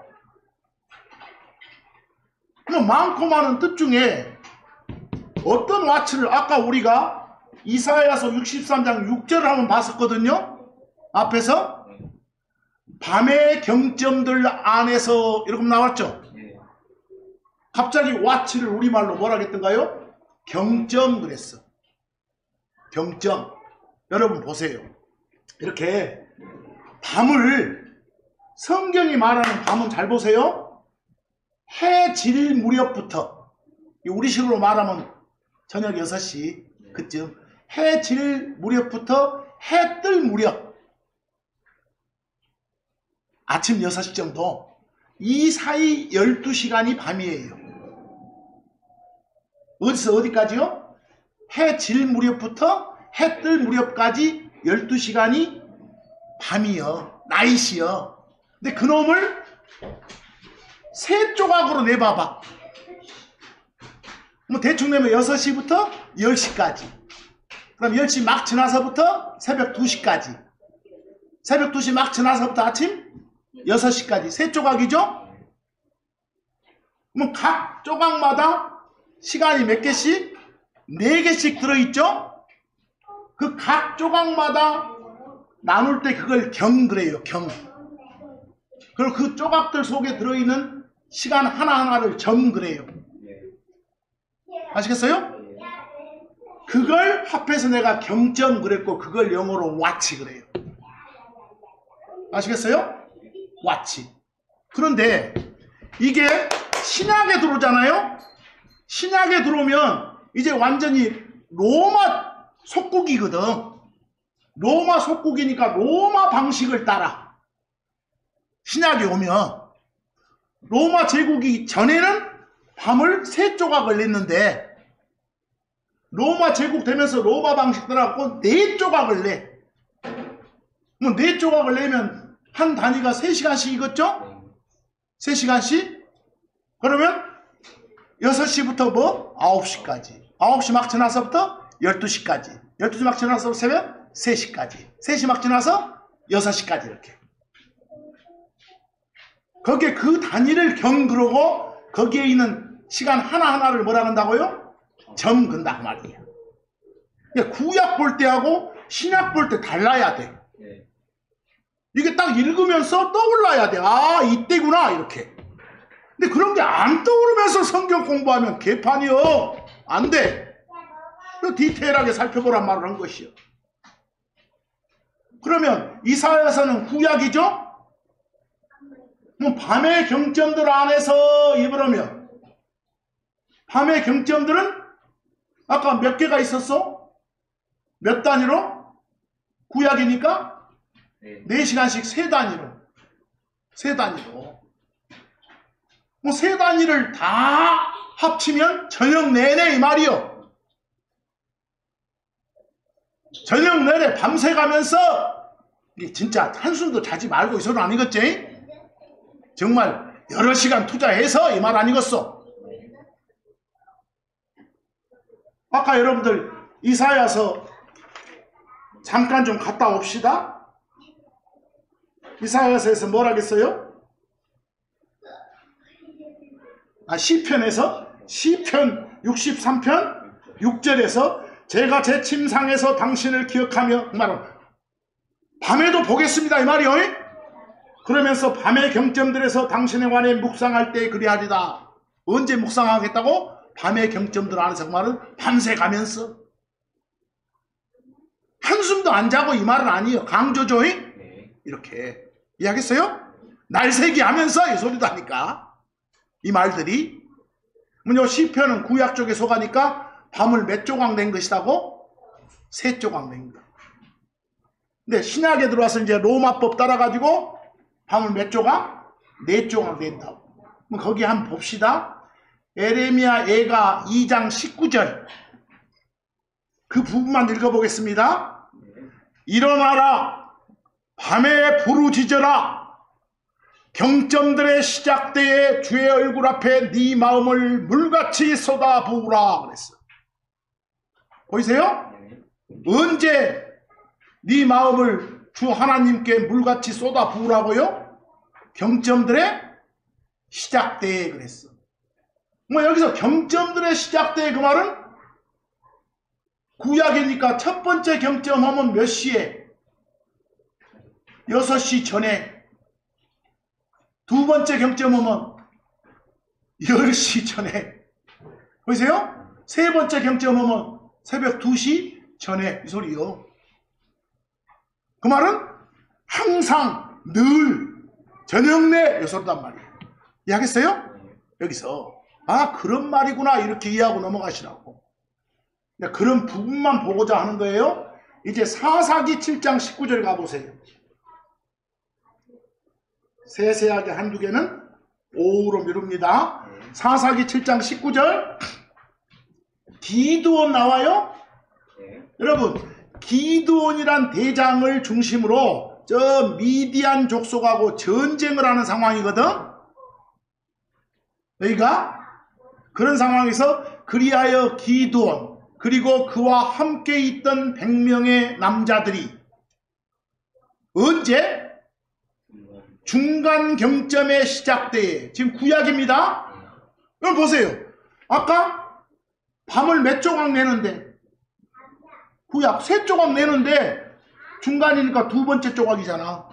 많고 많은 뜻 중에 어떤 watch를 아까 우리가 이사야서 63장 6절을 한번 봤었거든요. 앞에서 밤의 경점들 안에서 이렇게 나왔죠. 갑자기 watch를 우리말로 뭐라 했던가요? 경점 그랬어. 경점. 여러분 보세요. 이렇게 밤을 성경이 말하는 밤은 잘 보세요. 해 질 무렵부터 우리식으로 말하면 저녁 6시 그쯤 해 질 무렵부터 해 뜰 무렵 아침 6시 정도 이 사이 12시간이 밤이에요. 어디서 어디까지요? 해 질 무렵부터 해 뜰 무렵까지 12시간이 밤이요. 나잇이요. 근데 그놈을 세 조각으로 내봐봐. 뭐 대충 내면 6시부터 10시까지. 그럼 10시 막 지나서부터 새벽 2시까지. 새벽 2시 막 지나서부터 아침 6시까지. 세 조각이죠? 그럼 각 조각마다 시간이 몇 개씩? 4개씩 들어있죠? 그 각 조각마다 나눌 때 그걸 경 그래요. 경. 그리고 그 조각들 속에 들어있는 시간 하나하나를 점 그래요. 아시겠어요? 그걸 합해서 내가 경점 그랬고 그걸 영어로 watch 그래요. 아시겠어요? watch. 그런데 이게 신약에 들어오잖아요. 신약에 들어오면 이제 완전히 로마 속국이거든. 로마 속국이니까 로마 방식을 따라 신약에 오면 로마 제국이 전에는 밤을 세 조각을 냈는데 로마 제국 되면서 로마 방식 따라갖고 4조각을 내. 뭐 4조각을 내면 한 단위가 3시간씩 익었죠? 3시간씩? 그러면 6시부터 뭐? 9시까지. 9시 막 지나서부터 12시까지. 12시 막 지나서 새벽 3시까지. 3시 막 지나서 6시까지 이렇게. 거기에 그 단위를 경그러고 거기에 있는 시간 하나하나를 뭐라 한다고요? 점 근다 그 말이에요. 그러니까 구약 볼 때하고 신약 볼 때 달라야 돼. 이게 딱 읽으면서 떠올라야 돼. 아 이때구나 이렇게. 근데 그런 게 안 떠오르면서 성경 공부하면 개판이요. 안 돼. 디테일하게 살펴보란 말을 한 것이요. 그러면 이사야서는 구약이죠? 뭐 밤의 경점들 안에서 입으려면 밤의 경점들은 아까 몇 개가 있었어? 몇 단위로? 구약이니까 4시간씩 3단위로. 3단위로. 뭐 3단위를 다 합치면 저녁 내내 이 말이요. 저녁 내내 밤새 가면서 이게 진짜 한숨도 자지 말고 이 소리 아니겠지? 정말 여러 시간 투자해서 이 말 아니겠어? 아까 여러분들 이사야서 잠깐 좀 갔다 옵시다. 이사야서에서 뭐라 했어요? 시편에서 시편 63편 6절에서 제가 제 침상에서 당신을 기억하며 그 말은 밤에도 보겠습니다 이 말이요. 그러면서 밤의 경점들에서 당신에 관해 묵상할 때 그리하리다. 언제 묵상하겠다고? 밤의 경점들 안에서 그 말은 밤새 가면서 한숨도 안 자고 이 말은 아니에요. 강조죠. 이렇게 이해하겠어요? 날새기 하면서 이 소리도 하니까 이 말들이 뭐냐 시편은 구약 쪽에 속하니까 밤을 몇 조각 낸 것이라고? 3조각 낸 거. 근데 신약에 들어와서 이제 로마법 따라가지고 밤을 몇 조각? 4조각 낸다고. 그럼 거기 한번 봅시다. 에레미야 애가 2장 19절 그 부분만 읽어보겠습니다. 일어나라 밤에 부르짖어라 경점들의 시작대에 주의 얼굴 앞에 네 마음을 물같이 쏟아부으라 그랬어. 보이세요? 언제 네 마음을 주 하나님께 물같이 쏟아부으라고요? 경점들의 시작대에 그랬어. 뭐 여기서 경점들의 시작대에 그 말은 구약이니까 첫 번째 경점 하면 몇 시에? 6시 전에. 두 번째 경점음은 10시 전에. 보이세요? 세 번째 경점음은 새벽 2시 전에. 이 소리요. 그 말은 항상 늘 저녁 내 요소단 말이에요. 이해하겠어요? 여기서 아 그런 말이구나 이렇게 이해하고 넘어가시라고. 그런 부분만 보고자 하는 거예요. 이제 사사기 7장 19절 가보세요. 세세하게 한두 개는 오후로 미룹니다. 사사기 7장 19절 기드온 나와요? 여러분 기드온이란 대장을 중심으로 저 미디안 족속하고 전쟁을 하는 상황이거든. 여기가 그런 상황에서 그리하여 기드온 그리고 그와 함께 있던 100명의 남자들이 언제? 중간 경점의 시작대에. 지금 구약입니다. 여러분 보세요. 아까 밤을 몇 조각 내는데 구약 3조각 내는데 중간이니까 두 번째 조각이잖아.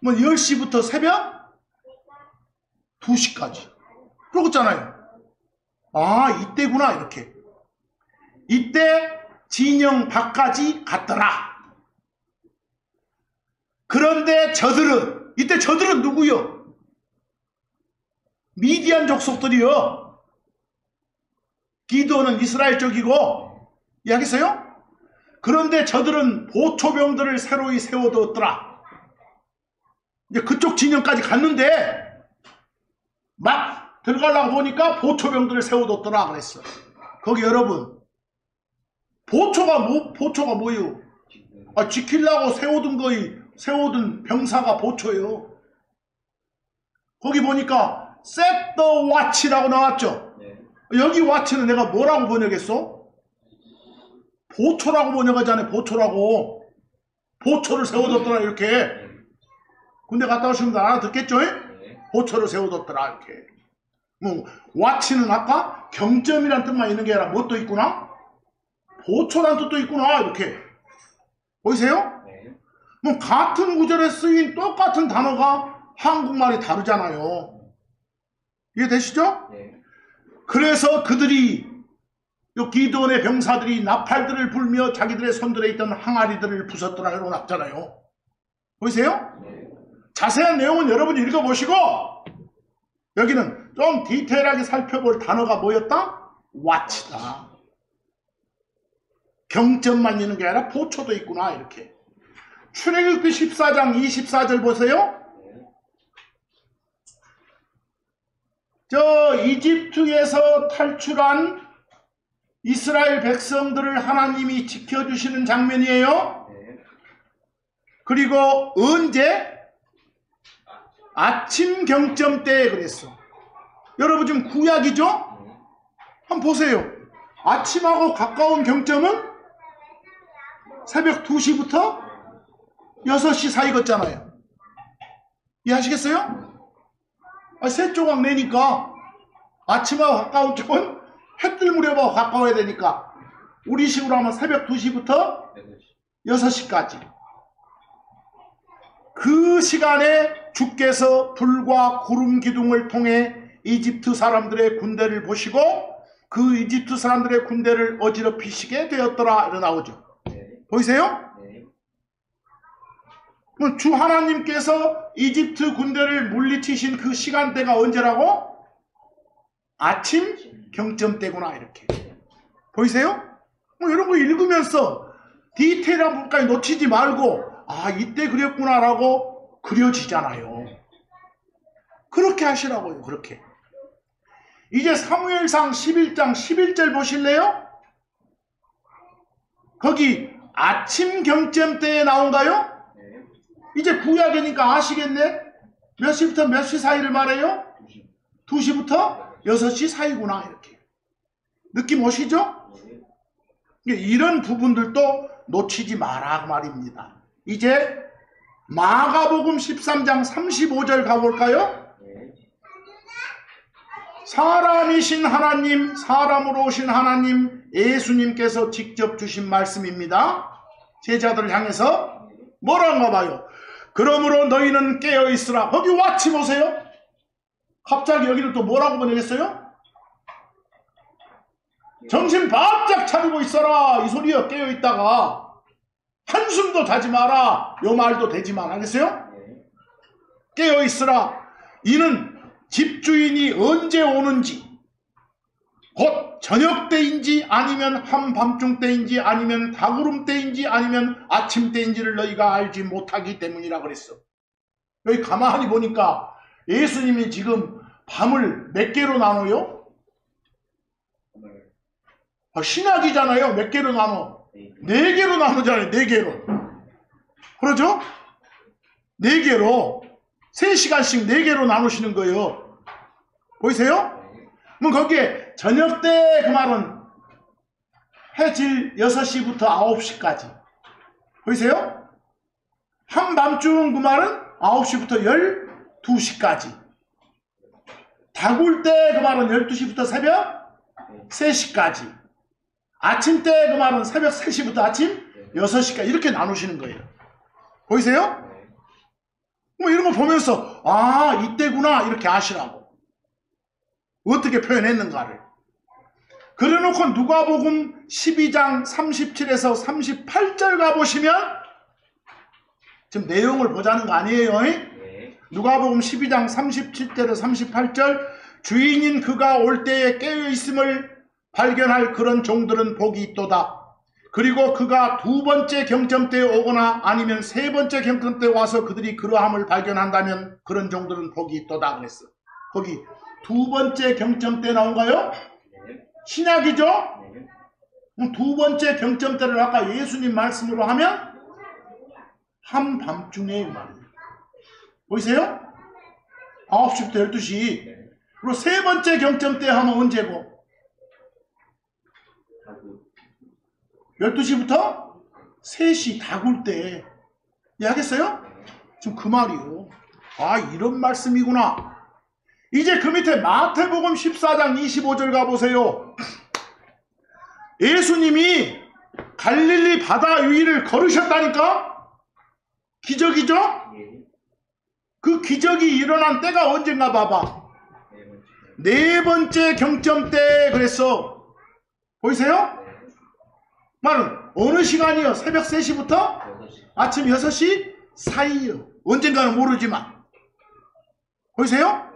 뭐 10시부터 새벽 2시까지. 그러잖아요. 아 이때구나 이렇게. 이때 진영 밖까지 갔더라. 그런데 저들은 이때 저들은 누구요? 미디안 족속들이요. 기드온은 이스라엘 쪽이고. 이해하겠어요? 그런데 저들은 보초병들을 새로이 세워두었더라. 이제 그쪽 진영까지 갔는데 막 들어가려고 보니까 보초병들을 세워뒀더라 그랬어. 거기 여러분 보초가 뭐예요? 아, 지키려고 세워둔 병사가 보초예요. 거기 보니까 set the watch라고 나왔죠. 여기 watch는 내가 뭐라고 번역했어? 보초라고 번역하잖아요. 보초라고. 보초를 세워뒀더라 이렇게. 군대 갔다 오시면 알아듣겠죠? 보초를 세워뒀더라 이렇게. 뭐 watch는 아까 경점이란 뜻만 있는 게 아니라 뭣도 있구나? 보초란 뜻도 있구나 이렇게. 보이세요? 뭐 같은 구절에 쓰인 똑같은 단어가 한국말이 다르잖아요. 이해되시죠? 그래서 그들이 요 기드온의 병사들이 나팔들을 불며 자기들의 손들에 있던 항아리들을 부쉈더라 이러고 났잖아요. 보이세요? 자세한 내용은 여러분이 읽어보시고 여기는 좀 디테일하게 살펴볼 단어가 뭐였다? watch다. 경점만 있는 게 아니라 보초도 있구나 이렇게. 출애굽기 14장 24절 보세요. 저 이집트에서 탈출한 이스라엘 백성들을 하나님이 지켜주시는 장면이에요. 그리고 언제? 아침 경점 때에 그랬어. 여러분 지금 구약이죠? 한번 보세요. 아침하고 가까운 경점은 새벽 2시부터 6시 사이였잖아요. 이해하시겠어요? 세 조각 내니까 아침하고 가까운 쪽은 해 뜰 무렵하고 가까워야 되니까 우리 식으로 하면 새벽 2시부터 6시까지. 그 시간에 주께서 불과 구름 기둥을 통해 이집트 사람들의 군대를 보시고 그 이집트 사람들의 군대를 어지럽히시게 되었더라 이렇게 나오죠. 보이세요? 주 하나님께서 이집트 군대를 물리치신 그 시간대가 언제라고? 아침 경점대구나 이렇게. 보이세요? 이런 거 읽으면서 디테일한 부분까지 놓치지 말고 아 이때 그랬구나 라고 그려지잖아요. 그렇게 하시라고요. 그렇게. 이제 사무엘상 11장 11절 보실래요? 거기 아침 경점대에 나온가요? 이제 구약이니까 아시겠네? 몇 시부터 몇 시 사이를 말해요? 2시부터 6시 사이구나 이렇게. 느낌 오시죠? 이런 부분들도 놓치지 마라 말입니다. 이제 마가복음 13장 35절 가볼까요? 사람이신 하나님, 사람으로 오신 하나님, 예수님께서 직접 주신 말씀입니다. 제자들을 향해서 뭐라는가 봐요. 그러므로 너희는 깨어있으라. 거기 와치 보세요. 갑자기 여기를 또 뭐라고 번역했어요? 정신 바짝 차리고 있어라. 이 소리요. 깨어있다가 한숨도 자지 마라. 요 말도 되지만 알겠어요? 깨어있으라. 이는 집주인이 언제 오는지, 곧 저녁 때인지 아니면 한밤중 때인지 아니면 다구름 때인지 아니면 아침 때인지를 너희가 알지 못하기 때문이라 그랬어. 여기 가만히 보니까 예수님이 지금 밤을 몇 개로 나눠요? 신약이잖아요. 몇 개로 나눠? 4개로 나누잖아요. 4개로. 그러죠? 4개로 3시간씩 4개로 나누시는 거예요. 보이세요? 그럼 거기에 저녁 때 그 말은 해질 6시부터 9시까지. 보이세요? 한밤중 그 말은 9시부터 12시까지. 다굴 때 그 말은 12시부터 새벽 3시까지. 아침 때 그 말은 새벽 3시부터 아침 6시까지 이렇게 나누시는 거예요. 보이세요? 뭐 이런 거 보면서 아 이때구나 이렇게 아시라고. 어떻게 표현했는가를. 그래놓고 누가복음 12장 37에서 38절 가보시면 지금 내용을 보자는 거 아니에요? 누가복음 12장 37절에서 38절 주인인 그가 올 때에 깨어있음을 발견할 그런 종들은 복이 있도다. 그리고 그가 2번째 경점 때에 오거나 아니면 3번째 경점 때에 와서 그들이 그러함을 발견한다면 그런 종들은 복이 있도다 그랬어. 거기 2번째 경점 때 나온가요? 신약이죠? 그럼 2번째 경점 때를 아까 예수님 말씀으로 하면 한밤중에 말이에요. 보이세요? 9시부터 12시. 그리고 3번째 경점 때 하면 언제고? 12시부터 3시 다굴 때. 이해하겠어요? 지금 그 말이요. 아 이런 말씀이구나. 이제 그 밑에 마태복음 14장 25절 가보세요. 예수님이 갈릴리 바다 위를 걸으셨다니까? 기적이죠? 그 기적이 일어난 때가 언젠가 봐봐. 4번째 경점 때 그랬어. 보이세요? 말은 어느 시간이요? 새벽 3시부터 아침 6시 사이요. 언젠가는 모르지만. 보이세요?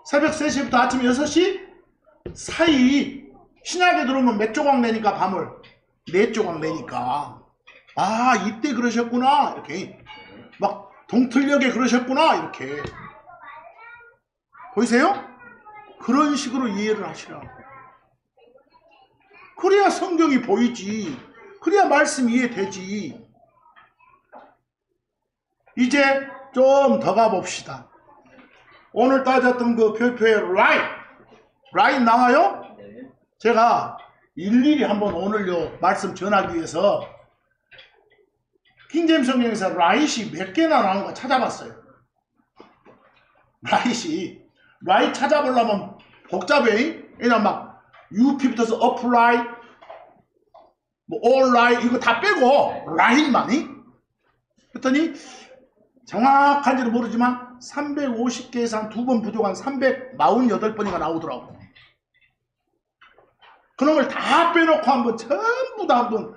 새벽 3시부터 아침 6시 사이. 신약에 들어오면 몇 조각 내니까 밤을? 4조각 내니까. 아 이때 그러셨구나. 이렇게 막 동틀녘에 그러셨구나. 이렇게. 보이세요? 그런 식으로 이해를 하시라고. 그래야 성경이 보이지. 그래야 말씀이 이해되지. 이제 좀 더 가봅시다. 오늘 따졌던 그 별표의 라인 나와요? 제가 일일이 한번 오늘요 말씀 전하기 위해서 킹제임스 성경에서 라잇이 몇 개나 나오는 거 찾아봤어요. 라잇 찾아보려면 복잡해. 그냥 막 UP 붙어서 apply, 뭐 all right 이거 다 빼고 라인만이. 그랬더니 정확한지는 모르지만 350개에서 한 2번 부족한 348번이가 나오더라고. 그런 걸 다 빼놓고 한번 전부 다 한번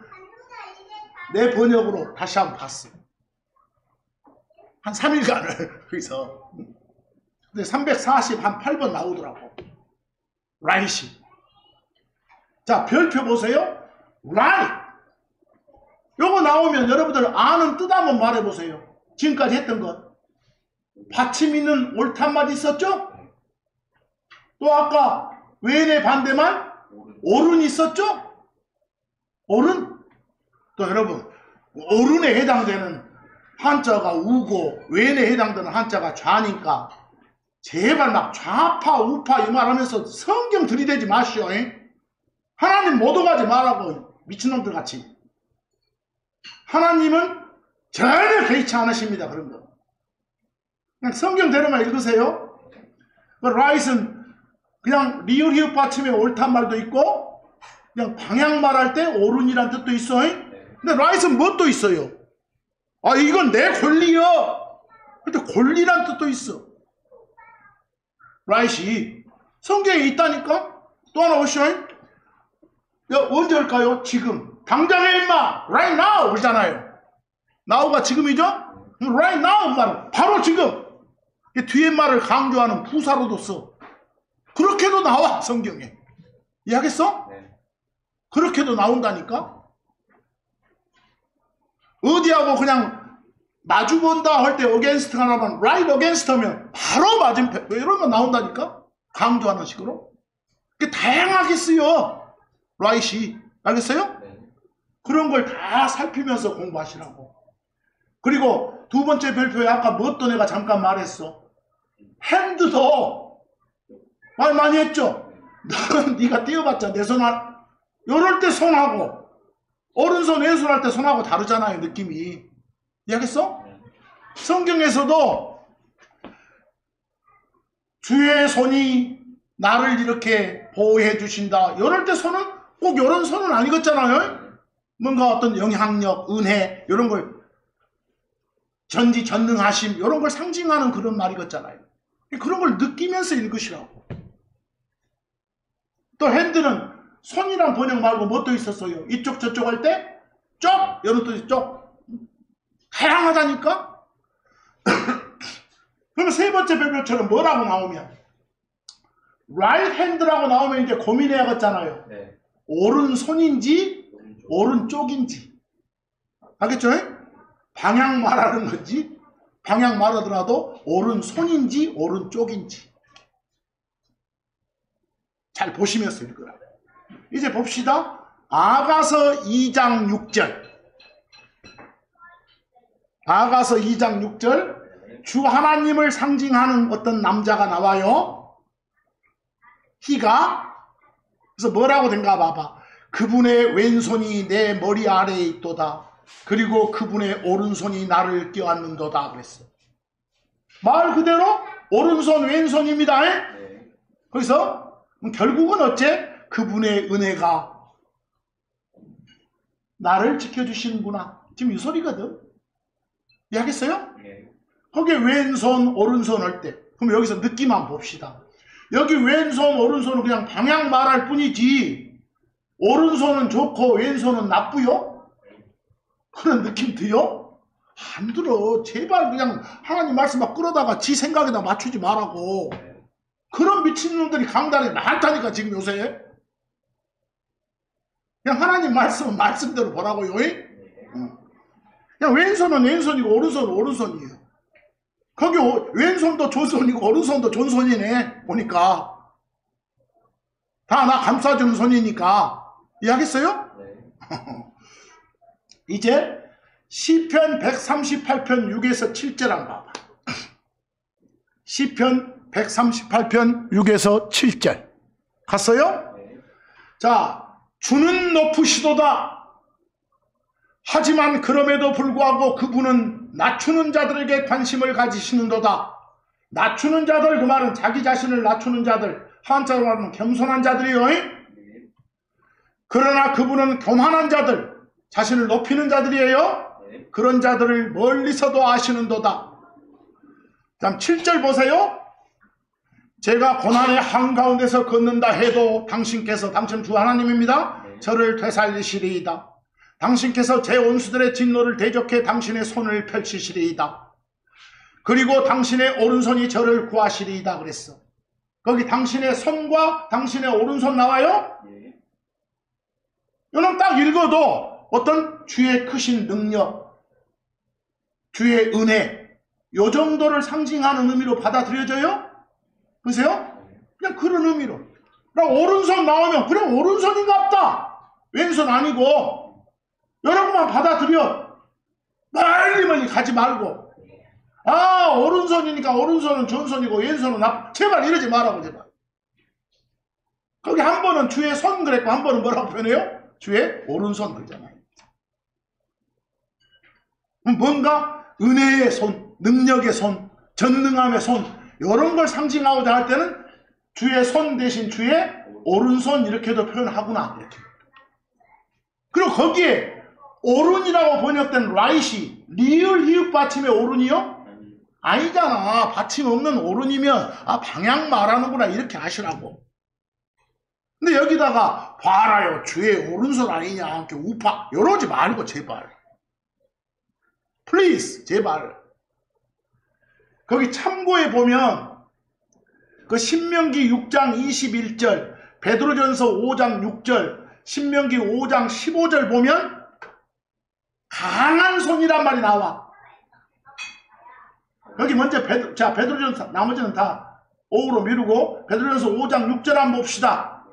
내 번역으로 다시 한번 봤어. 한 3일간을 거기서. 근데 348번 나오더라고. 라이시. 자, 별표 보세요. 라이. 요거 나오면 여러분들 아는 뜻 한번 말해보세요. 지금까지 했던 것. 받침 있는 옳단 말 있었죠? 또 아까 왼의 반대말 옳은 있었죠? 옳은. 또 여러분 옳은에 해당되는 한자가 우고 왼에 해당되는 한자가 좌니까 제발 막 좌파 우파 이 말하면서 성경 들이대지 마시오. 하나님 못 오가지 말라고 미친놈들 같이. 하나님은 전혀 개의치 않으십니다. 그런 거 그냥 성경대로만 읽으세요. 라이트는 그냥 리을 히읗 받침에 옳단 말도 있고 그냥 방향 말할 때 옳은이란 뜻도 있어. 근데 right은 뭐 또 있어요? 아, 이건 내 권리요. 근데 권리란 뜻도 있어. right이 성경에 있다니까. 또 하나 보시오. 언제 할까요? 지금. 당장에 임마. right now 그러잖아요. now가 지금이죠? right now 말 바로 지금. 뒤에 말을 강조하는 부사로도 써. 그렇게도 나와 성경에. 이해하겠어? 네. 그렇게도 나온다니까. 어디하고 그냥 마주본다 할 때 against가 나오면 right against 하면 바로 맞은편 이런 거 나온다니까. 강조하는 식으로. 다양하게 쓰여 right이. 알겠어요? 네. 그런 걸 다 살피면서 공부하시라고. 그리고 두 번째 별표에 아까 뭣도 내가 잠깐 말했어. 핸드도 말 많이 했죠. 너는 네가 띄워봤자 내 손 요럴 때 손하고 오른손 왼손 할 때 손하고 다르잖아요. 느낌이. 이해하겠어? 성경에서도 주의 손이 나를 이렇게 보호해 주신다. 요럴 때 손은 꼭 요런 손은 아니겠잖아요. 뭔가 어떤 영향력, 은혜 이런 걸 전지전능하심 이런 걸 상징하는 그런 말이겠잖아요. 그런 걸 느끼면서 읽으시라고. 또 핸드는 손이란 번역 말고 뭐 또 있었어요? 이쪽 저쪽 할 때 쪽 이런 뜻이 쪽. 다양하다니까. 그러면 세 번째 별표처럼 뭐라고 나오면 right hand라고 나오면 이제 고민해야겠잖아요. 네. 오른손인지 오른쪽인지. 알겠죠? 방향 말하는 건지 방향 말하더라도 오른손인지 오른쪽인지 잘 보시면서 읽으라. 이제 봅시다. 아가서 2장 6절. 아가서 2장 6절. 주 하나님을 상징하는 어떤 남자가 나와요. 희가. 그래서 뭐라고 된가 봐봐. 그분의 왼손이 내 머리 아래에 있도다. 그리고 그분의 오른손이 나를 껴안는도다 그랬어. 말 그대로 오른손 왼손입니다. 네. 그래서 결국은 어째? 그분의 은혜가 나를 지켜주시는구나. 지금 이 소리거든. 이해하겠어요? 네. 거기에 왼손 오른손 할 때 그럼 여기서 느낌만 봅시다. 여기 왼손 오른손은 그냥 방향 말할 뿐이지 오른손은 좋고 왼손은 나쁘요? 그런 느낌 들요? 안 들어. 제발 그냥 하나님 말씀 막 끌어다가 지 생각에다 맞추지 말라고. 그런 미친놈들이 강단에 많다니까 지금 요새. 그냥 하나님 말씀은 말씀대로 보라고요. 그냥 왼손은 왼손이고 오른손은 오른손이에요. 거기 왼손도 존손이고 오른손도 존손이네. 보니까 다 나 감싸주는 손이니까. 이해하겠어요? 네. 이제 시편 138편 6에서 7절 한번 봐봐. 시편 138편 6에서 7절 갔어요? 네. 자, 주는 높으시도다. 하지만 그럼에도 불구하고 그분은 낮추는 자들에게 관심을 가지시는도다. 낮추는 자들, 그 말은 자기 자신을 낮추는 자들, 한자로 말하면 겸손한 자들이요. 그러나 그분은 교만한 자들, 자신을 높이는 자들이에요. 그런 자들을 멀리서도 아시는도다. 다음 7절 보세요. 제가 고난의 한가운데서 걷는다 해도 당신께서, 당신 주 하나님입니다. 저를 되살리시리이다. 당신께서 제 원수들의 진노를 대적해 당신의 손을 펼치시리이다. 그리고 당신의 오른손이 저를 구하시리이다 그랬어. 거기 당신의 손과 당신의 오른손 나와요? 이놈 딱 읽어도 어떤 주의 크신 능력, 주의 은혜, 요 정도를 상징하는 의미로 받아들여져요? 보세요? 그냥 그런 의미로. 그럼 오른손 나오면 그래 오른손인갑다. 왼손 아니고 여러분만 받아들여. 멀리 가지 말고. 아, 오른손이니까 오른손은 존손이고 왼손은 제발 이러지 말라고 제발. 거기 한 번은 주의 손 그랬고 한 번은 뭐라고 표현해요? 주의 오른손 그러잖아요. 뭔가 은혜의 손, 능력의 손, 전능함의 손 이런 걸 상징하고자 할 때는 주의 손 대신 주의 오른손 이렇게도 표현하구나. 이렇게. 그리고 거기에 오른이라고 번역된 right이 리을 히읗 받침의 오른이요? 아니잖아. 받침 없는 오른이면 방향 말하는구나 이렇게 아시라고. 근데 여기다가 봐라요 주의 오른손 아니냐 이렇게 우파 이러지 말고 제발 플리즈 제발. 거기 참고해 보면 그 신명기 6장 21절 베드로전서 5장 6절 신명기 5장 15절 보면 강한 손이란 말이 나와. 여기 먼저 베드로전서 나머지는 다 5로 미루고 베드로전서 5장 6절 한번 봅시다.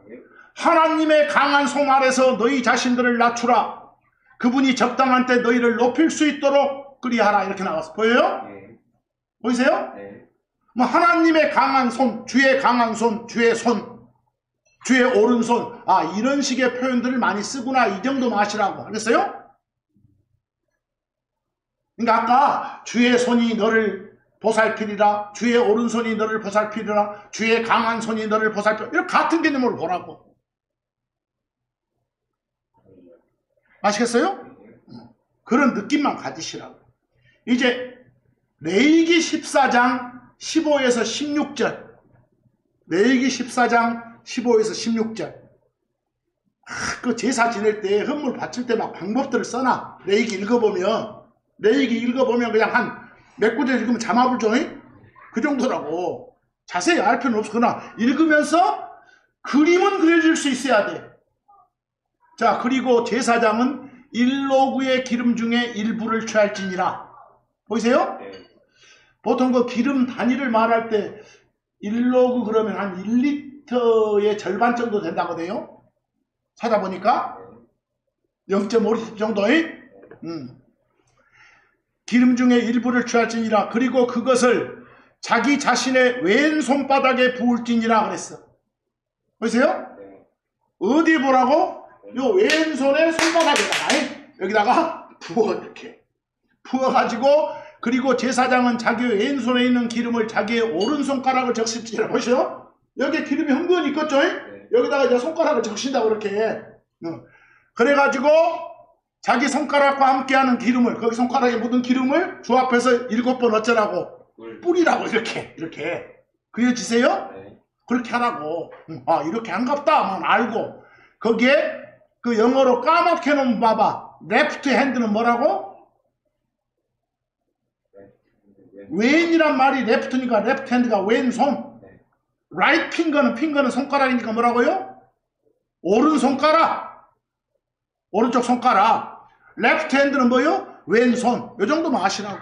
하나님의 강한 손 아래서 너희 자신들을 낮추라. 그분이 적당한 때 너희를 높일 수 있도록 그리하라. 이렇게 나왔어. 보여요? 네. 보이세요? 네. 뭐 하나님의 강한 손, 주의 강한 손, 주의 손, 주의 오른손. 이런 식의 표현들을 많이 쓰구나. 이 정도 마시라고. 알겠어요? 그러니까 아까 주의 손이 너를 보살피리라. 주의 오른손이 너를 보살피리라. 주의 강한 손이 너를 보살피리라. 이런 같은 개념으로 보라고. 아시겠어요? 그런 느낌만 가지시라고. 이제 레위기 14장 15에서 16절 레위기 14장 15에서 16절 그 제사 지낼 때 헌물 바칠 때 막 방법들을 써놔. 레위기 읽어보면 그냥 한 몇 구절 읽으면 잠아불죠. 그 정도라고. 자세히 알 필요는 없어. 그러나 읽으면서 그림은 그려질 수 있어야 돼. 자, 그리고 제사장은 일로구의 기름 중에 일부를 취할지니라. 보이세요? 네. 보통 그 기름 단위를 말할 때 일로구 그러면 한 1리터의 절반 정도 된다거든요. 찾아보니까 0.5리터 정도의 기름 중에 일부를 취할지니라. 그리고 그것을 자기 자신의 왼손바닥에 부을지니라 그랬어. 보이세요? 네. 어디 보라고? 요 왼손의 손바닥에다가 여기다가 부어 이렇게 부어가지고 그리고 제사장은 자기 왼손에 있는 기름을 자기의 오른손가락을 적실지라. 보시죠? 여기에 기름이 흥건히 있겠죠? 여기다가 이제 손가락을 적신다고 그렇게. 그래가지고 자기 손가락과 함께하는 기름을 거기 손가락에 묻은 기름을 주 앞에서 7번 어쩌라고 뿌리라고 이렇게 그려지세요? 그렇게 하라고. 이렇게 한갑다만 알고 거기에 그 영어로 까맣게 놓으면 봐봐. 레프트 핸드는 뭐라고? 왼이란 말이 레프트니까 레프트 핸드가 왼손. 라이트 핑거는 손가락이니까 뭐라고요? 오른손가락. 오른쪽 손가락. 레프트 핸드는 뭐요? 왼손. 요 정도만 아시라고.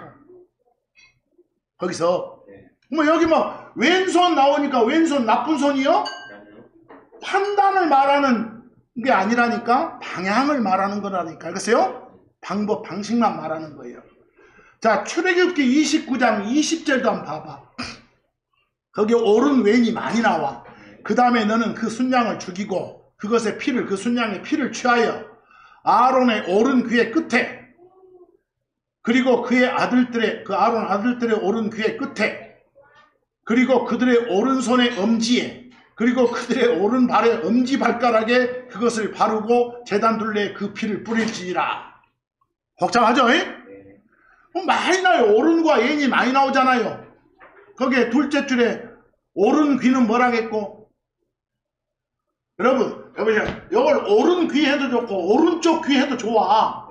거기서 뭐 여기 뭐 왼손 나오니까 왼손 나쁜 손이요? 판단을 말하는 게 아니라니까 방향을 말하는 거라니까. 알겠어요? 방식만 말하는 거예요. 자, 출애굽기 29장 20절도 한번 봐봐. 거기 오른 왼이 많이 나와. 그 다음에 너는 그 순양을 죽이고 그것의 피를 그 순양의 피를 취하여 아론의 오른 귀의 끝에 그리고 그의 아들들의 그 아론 아들들의 오른 귀의 끝에 그리고 그들의 오른손의 엄지에 그리고 그들의 오른발의 엄지발가락에 그것을 바르고 제단 둘레에 그 피를 뿌릴지니라. 복잡하죠? 많이 나요. 오른과 왼이 많이 나오잖아요. 거기에 둘째 줄에 오른 귀는 뭐라겠고? 여러분, 이걸 오른 귀 해도 좋고 오른쪽 귀 해도 좋아.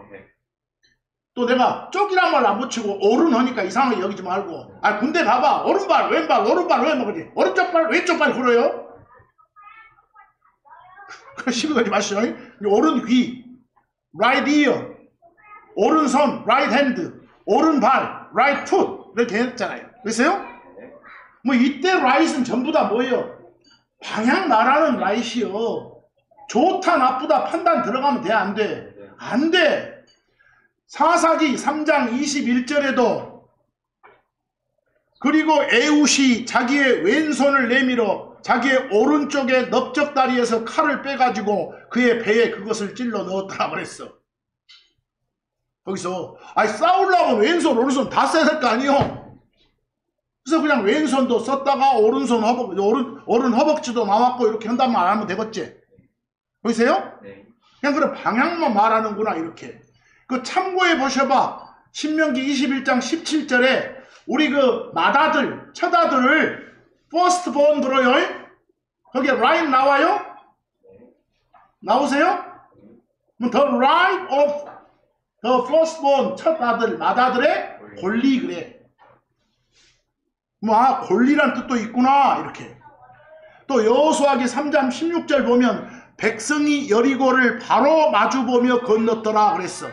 또 내가 쪽이란 말 안 붙이고 오른 하니까 이상하게 여기지 말고 군대 가봐. 오른발 왼발 오른발 왼발 그러지. 오른쪽 발 왼쪽 발 그래요. 시비 걸지 마시죠. 오른 귀 right ear, 오른손 right hand, 오른발 right foot 이렇게 했잖아요. 그랬어요? 뭐 이때 right은 전부 다 뭐예요? 방향 말하는 right이요. 좋다 나쁘다 판단 들어가면 돼? 안 돼? 안 돼. 사사기 3장 21절에도 그리고 에웃이 자기의 왼손을 내밀어 자기의 오른쪽에 넓적다리에서 칼을 빼가지고 그의 배에 그것을 찔러 넣었더라 그랬어. 거기서 싸우려면 왼손 오른손 다 써야 될 거 아니요. 그래서 그냥 왼손도 썼다가 오른손 오른 허벅지도 나왔고 이렇게 한단 말 하면 되겠지. 보이세요? 네. 그냥 그런 방향만 말하는구나 이렇게. 그 참고해 보셔봐. 신명기 21장 17절에 우리 그 맏아들, 첫아들을 first born 들어요. 거기에 right 나와요? 나오세요? The right of the first born, 첫아들, 맏아들의 권리 그래. 뭐, 아, 권리란 뜻도 있구나. 이렇게. 또 여호수아기 3장 16절 보면 백성이 여리고를 바로 마주보며 건넜더라 그랬어.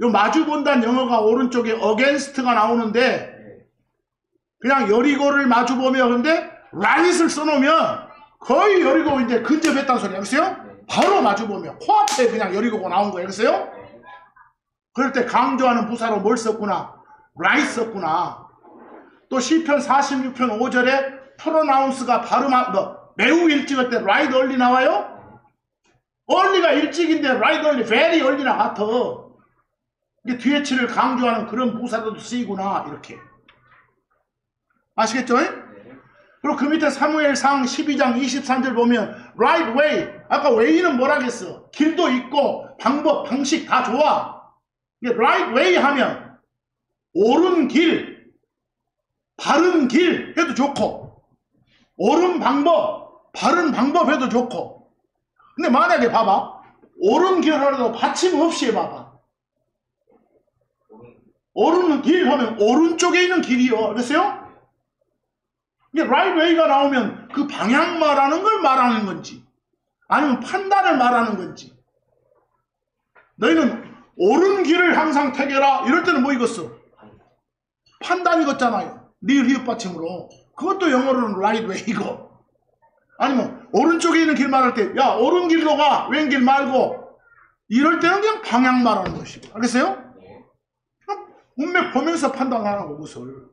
요 마주본다는 영어가 오른쪽에 against가 나오는데 그냥 여리고를 마주보며 근데 right을 써놓으면 거의 여리고 이제 근접했다는 소리 알겠어요? 바로 마주보며 코앞에 그냥 여리고가 나온 거예요. 알겠어요? 그럴 때 강조하는 부사로 뭘 썼구나? right 썼구나. 또 시편 46편 5절에 프로나운스가 매우 일찍일 때 right early 나와요? early가 일찍인데 right early, very early나 같아. 이게 뒤에 치를 강조하는 그런 부사도 쓰이구나. 이렇게. 아시겠죠? 그리고 그 밑에 사무엘상 12장 23절 보면 right way. 아까 way는 뭐라겠어? 길도 있고 방법, 방식 다 좋아. 이게 right way 하면 옳은 길, 바른 길 해도 좋고 옳은 방법, 바른 방법 해도 좋고. 근데 만약에 봐봐. 옳은 길 하려도 받침 없이 해봐봐. 옳은 길 하면 오른쪽에 있는 길이요. 알겠어요? 이게 right way가 나오면 그 방향 말하는 걸 말하는 건지 아니면 판단을 말하는 건지. 너희는 옳은 길을 항상 택해라. 이럴 때는 뭐 익었어? 판단 익었잖아요. 리을 히읗 받침으로. 그것도 영어로는 right way이고. 아니면 오른쪽에 있는 길 말할 때 야 오른 길로 가. 왼길 말고. 이럴 때는 그냥 방향 말하는 것이고. 알겠어요? 문맥 보면서 판단하라고 그것을.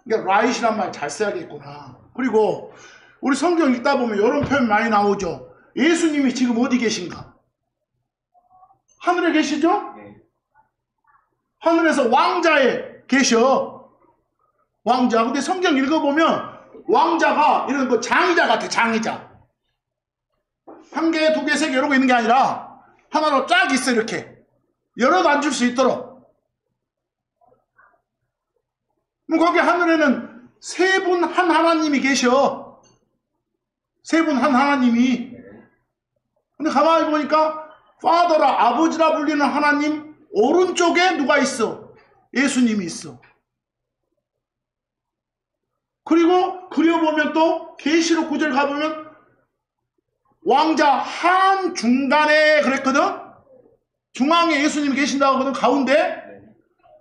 그러니까 right이란 말 잘 써야겠구나. 그리고 우리 성경 읽다 보면 이런 표현 많이 나오죠. 예수님이 지금 어디 계신가? 하늘에 계시죠? 하늘에서 왕자에 계셔. 왕자. 근데 성경 읽어보면 왕자가 이런 거 장의자 같아. 장의자. 한 개, 두 개, 세 개 이러고 있는 게 아니라 하나로 쫙 있어. 이렇게. 열어도 앉을 수 있도록. 그럼 거기 하늘에는 세 분 한 하나님이 계셔. 세 분 한 하나님이. 근데 가만히 보니까 파더라, 아버지라 불리는 하나님 오른쪽에 누가 있어? 예수님이 있어. 그리고 그려보면 또 계시록 9절 가보면 왕자 한 중간에 그랬거든? 중앙에 예수님이 계신다고 하거든, 가운데.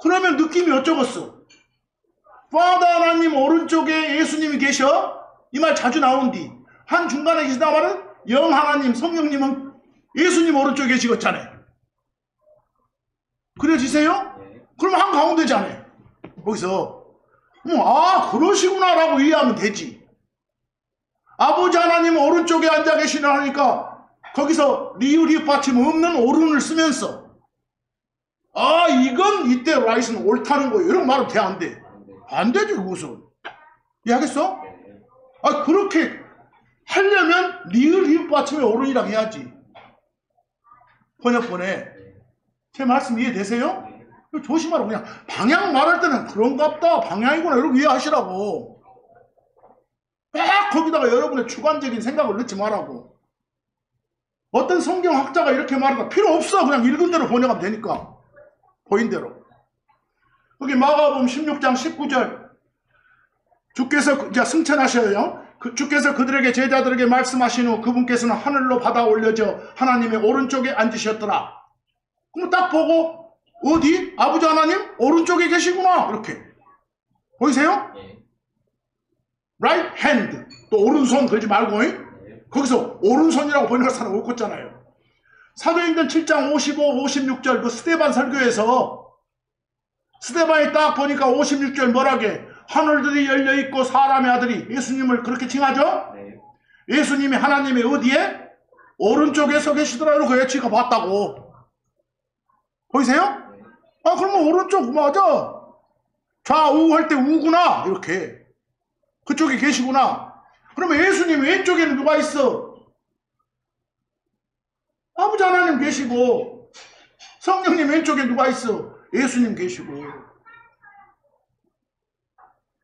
그러면 느낌이 어쩌겠어? 파더 하나님 오른쪽에 예수님이 계셔? 이 말 자주 나온디. 한 중간에 계신다고 말은 영 하나님, 성령님은 예수님 오른쪽에 계시겠잖아요. 그려지세요? 그러면 한 가운데잖아요. 거기서 아 그러시구나 라고 이해하면 되지. 아버지 하나님 오른쪽에 앉아 계시나 하니까 거기서 리을이 받침 없는 오른을 쓰면서 아 이건 이때 라이스는 옳다는 거예요. 이런 말은 돼 안 돼? 안 되지 그것은. 이해하겠어? 아 그렇게 하려면 리을 히읗 받침에 오른이라고 해야지. 번역본에 제 말씀 이해되세요? 조심하라고. 그냥 방향 말할 때는 그런갑다 방향이구나 이러고 이해하시라고. 딱 거기다가 여러분의 주관적인 생각을 넣지 말라고. 어떤 성경학자가 이렇게 말한다 필요 없어. 그냥 읽은 대로 번역하면 되니까. 보인 대로. 여기 마가복음 16장 19절 주께서 이제 승천하셔요. 주께서 그들에게 제자들에게 말씀하신 후 그분께서는 하늘로 받아 올려져 하나님의 오른쪽에 앉으셨더라. 그럼 딱 보고 어디? 아버지 하나님 오른쪽에 계시구나. 이렇게 보이세요? right hand. 또 오른손 그러지 말고 거기서 오른손이라고 번역할 사람 없었잖아요. 사도행전 7장 55, 56절 그 스데반 설교에서 스데반이 딱 보니까 56절 뭐라게? 하늘들이 열려있고 사람의 아들이 예수님을 그렇게 칭하죠? 예수님이 하나님의 어디에? 오른쪽에 서 계시더라. 이러고 예치가 봤다고. 보이세요? 아 그러면 오른쪽 맞아. 좌우 할 때 우구나. 이렇게. 그쪽에 계시구나. 그러면 예수님 왼쪽에는 누가 있어? 아버지 하나님 계시고 성령님 왼쪽에 누가 있어? 예수님 계시고.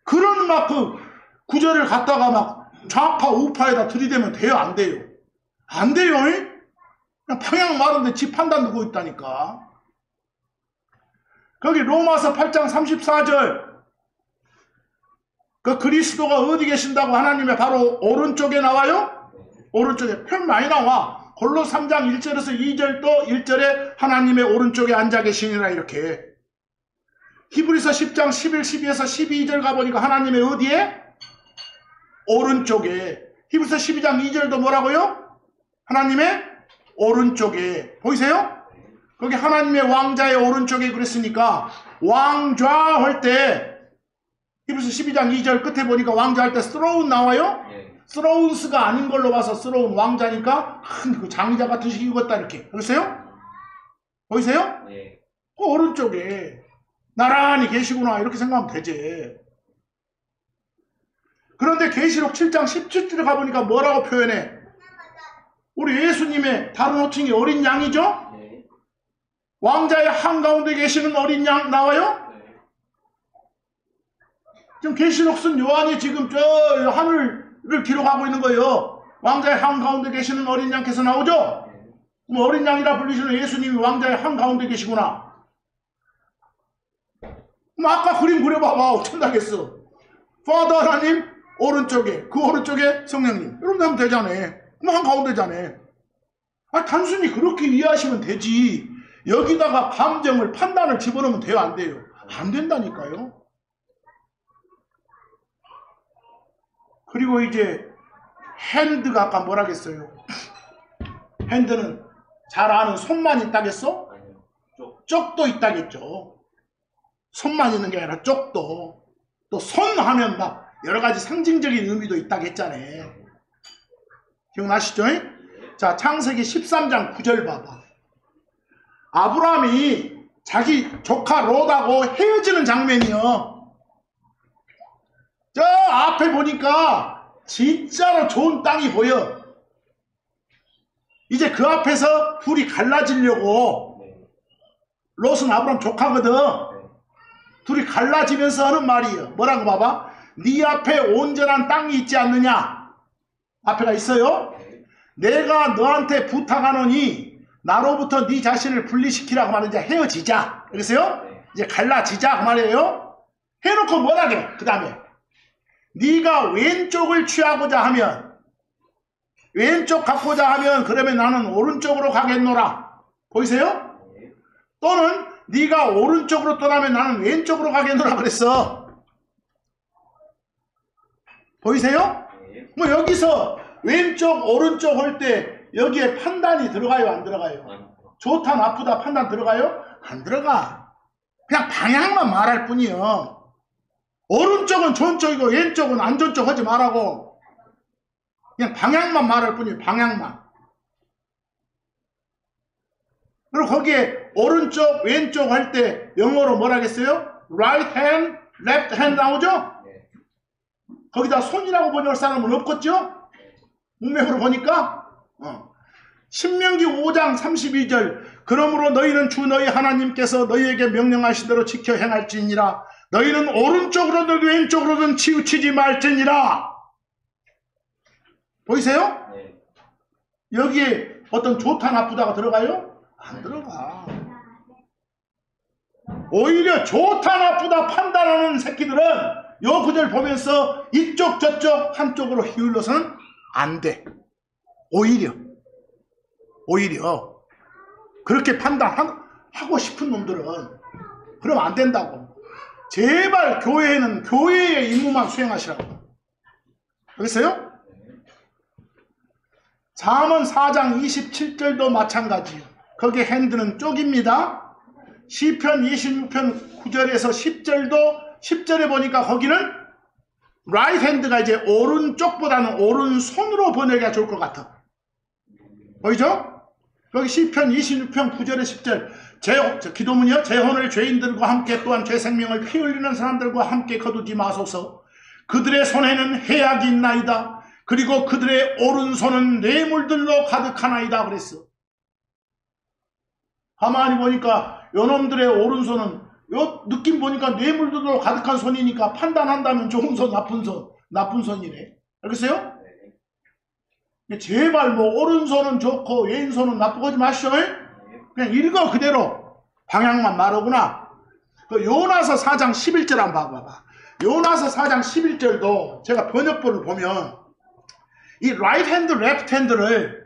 그런 막 그 구절을 갖다가 막 좌파 우파에다 들이대면 돼요? 안 돼요? 안 돼요. 그냥 방향 마른데 지 판단 두고 있다니까. 거기 로마서 8장 34절 그 그리스도가 어디 계신다고 하나님의 바로 오른쪽에 나와요? 오른쪽에 편 많이 나와. 골로 3장 1절에서 2절도 1절에 하나님의 오른쪽에 앉아 계시니라 이렇게. 히브리서 10장 11, 12에서 12절 가보니까 하나님의 어디에? 오른쪽에. 히브리서 12장 2절도 뭐라고요? 하나님의 오른쪽에. 보이세요? 거기 하나님의 왕자의 오른쪽에 그랬으니까 왕좌 할 때 히브리서 12장 2절 끝에 보니까 왕자 할 때 스로운 나와요? 스로운스가 아닌 걸로 봐서 스로운 왕자니까 큰 그 장자 같은 식이 익었다 이렇게. 보이세요? 보이세요? 네. 그 오른쪽에 나란히 계시구나 이렇게 생각하면 되지. 그런데 계시록 7장 17절에 가보니까 뭐라고 표현해? 우리 예수님의 다른 호칭이 어린 양이죠? 네. 왕자의 한가운데 계시는 어린 양 나와요? 네. 지금 계시록 쓴 요한이 지금 저 하늘을 기록하고 있는 거예요. 왕자의 한가운데 계시는 어린 양께서 나오죠? 뭐 어린 양이라 불리시는 예수님이 왕자의 한가운데 계시구나. 뭐 아까 그림 그려봐봐. 어쩐다겠어. 파더 하나님 오른쪽에, 그 오른쪽에 성령님. 이러면 되면 되잖아. 뭐 한가운데잖아. 아, 단순히 그렇게 이해하시면 되지. 여기다가 감정을, 판단을 집어넣으면 돼요? 안 돼요? 안 된다니까요. 그리고 이제 핸드가 아까 뭐라겠어요? 핸드는 잘 아는 손만 있다겠어? 쪽도 있다겠죠. 손만 있는 게 아니라 쪽도. 또 손 하면 막 여러 가지 상징적인 의미도 있다겠잖아요. 기억나시죠? 자, 창세기 13장 9절 봐봐. 아브라함이 자기 조카 롯하고 헤어지는 장면이요. 저 앞에 보니까 진짜로 좋은 땅이 보여. 이제 그 앞에서 둘이 갈라지려고. 롯은 아브라함 조카거든. 둘이 갈라지면서 하는 말이에요. 뭐라고 봐봐. 네 앞에 온전한 땅이 있지 않느냐. 앞에가 있어요. 내가 너한테 부탁하노니 나로부터 네 자신을 분리시키라고 말하는 이제 헤어지자. 그래서요. 이제 갈라지자 그 말이에요. 해놓고 뭐라게. 그 다음에 네가 왼쪽을 취하고자 하면, 왼쪽 갖고자 하면 그러면 나는 오른쪽으로 가겠노라. 보이세요? 또는 네가 오른쪽으로 떠나면 나는 왼쪽으로 가겠노라 그랬어. 보이세요? 뭐 여기서 왼쪽 오른쪽 할 때 여기에 판단이 들어가요? 안 들어가요? 좋다 나쁘다 판단 들어가요? 안 들어가. 그냥 방향만 말할 뿐이요. 오른쪽은 좋은 쪽이고 왼쪽은 안 좋은 쪽 하지 말라고. 그냥 방향만 말할 뿐이에요. 방향만. 그리고 거기에 오른쪽 왼쪽 할 때 영어로 뭐라 하겠어요? right hand, left hand 나오죠? 거기다 손이라고 번역할 사람은 없겠죠? 문맥으로 보니까 신명기 5장 32절 그러므로 너희는 주 너희 하나님께서 너희에게 명령하신 대로 지켜 행할지니라. 너희는 오른쪽으로든 왼쪽으로든 치우치지 말지니라. 보이세요? 네. 여기에 어떤 좋다 나쁘다가 들어가요? 안 들어가. 오히려 좋다 나쁘다 판단하는 새끼들은 요 구절 보면서 이쪽 저쪽 한쪽으로 휘둘러서는 안 돼. 오히려 그렇게 판단하고 싶은 놈들은 그러면 안 된다고. 제발 교회는 교회의 임무만 수행하시라고. 알겠어요? 잠언 4장 27절도 마찬가지예요. 거기에 핸드는 쪽입니다. 시편 26편 9절에서 10절도 10절에 보니까 거기는 right hand가 이제 오른쪽보다는 오른손으로 번역해야 좋을 것 같아. 보이죠? 거기 시편 26편 9절에 10절 기도문이요. 제 혼을 죄인들과 함께 또한 죄 생명을 피 흘리는 사람들과 함께 거두지 마소서. 그들의 손에는 해악이 있나이다. 그리고 그들의 오른손은 뇌물들로 가득하나이다 그랬어. 가만히 보니까 요놈들의 오른손은 요 느낌 보니까 뇌물들로 가득한 손이니까 판단한다면 좋은 손, 나쁜 손이래. 알겠어요? 제발 뭐 오른손은 좋고 왼손은 나쁘고 하지 마시오. 그냥 읽어 그대로 방향만 말하구나. 그 요나서 4장 11절 한번 봐봐. 요나서 4장 11절도 제가 번역본을 보면 이 right hand, left hand를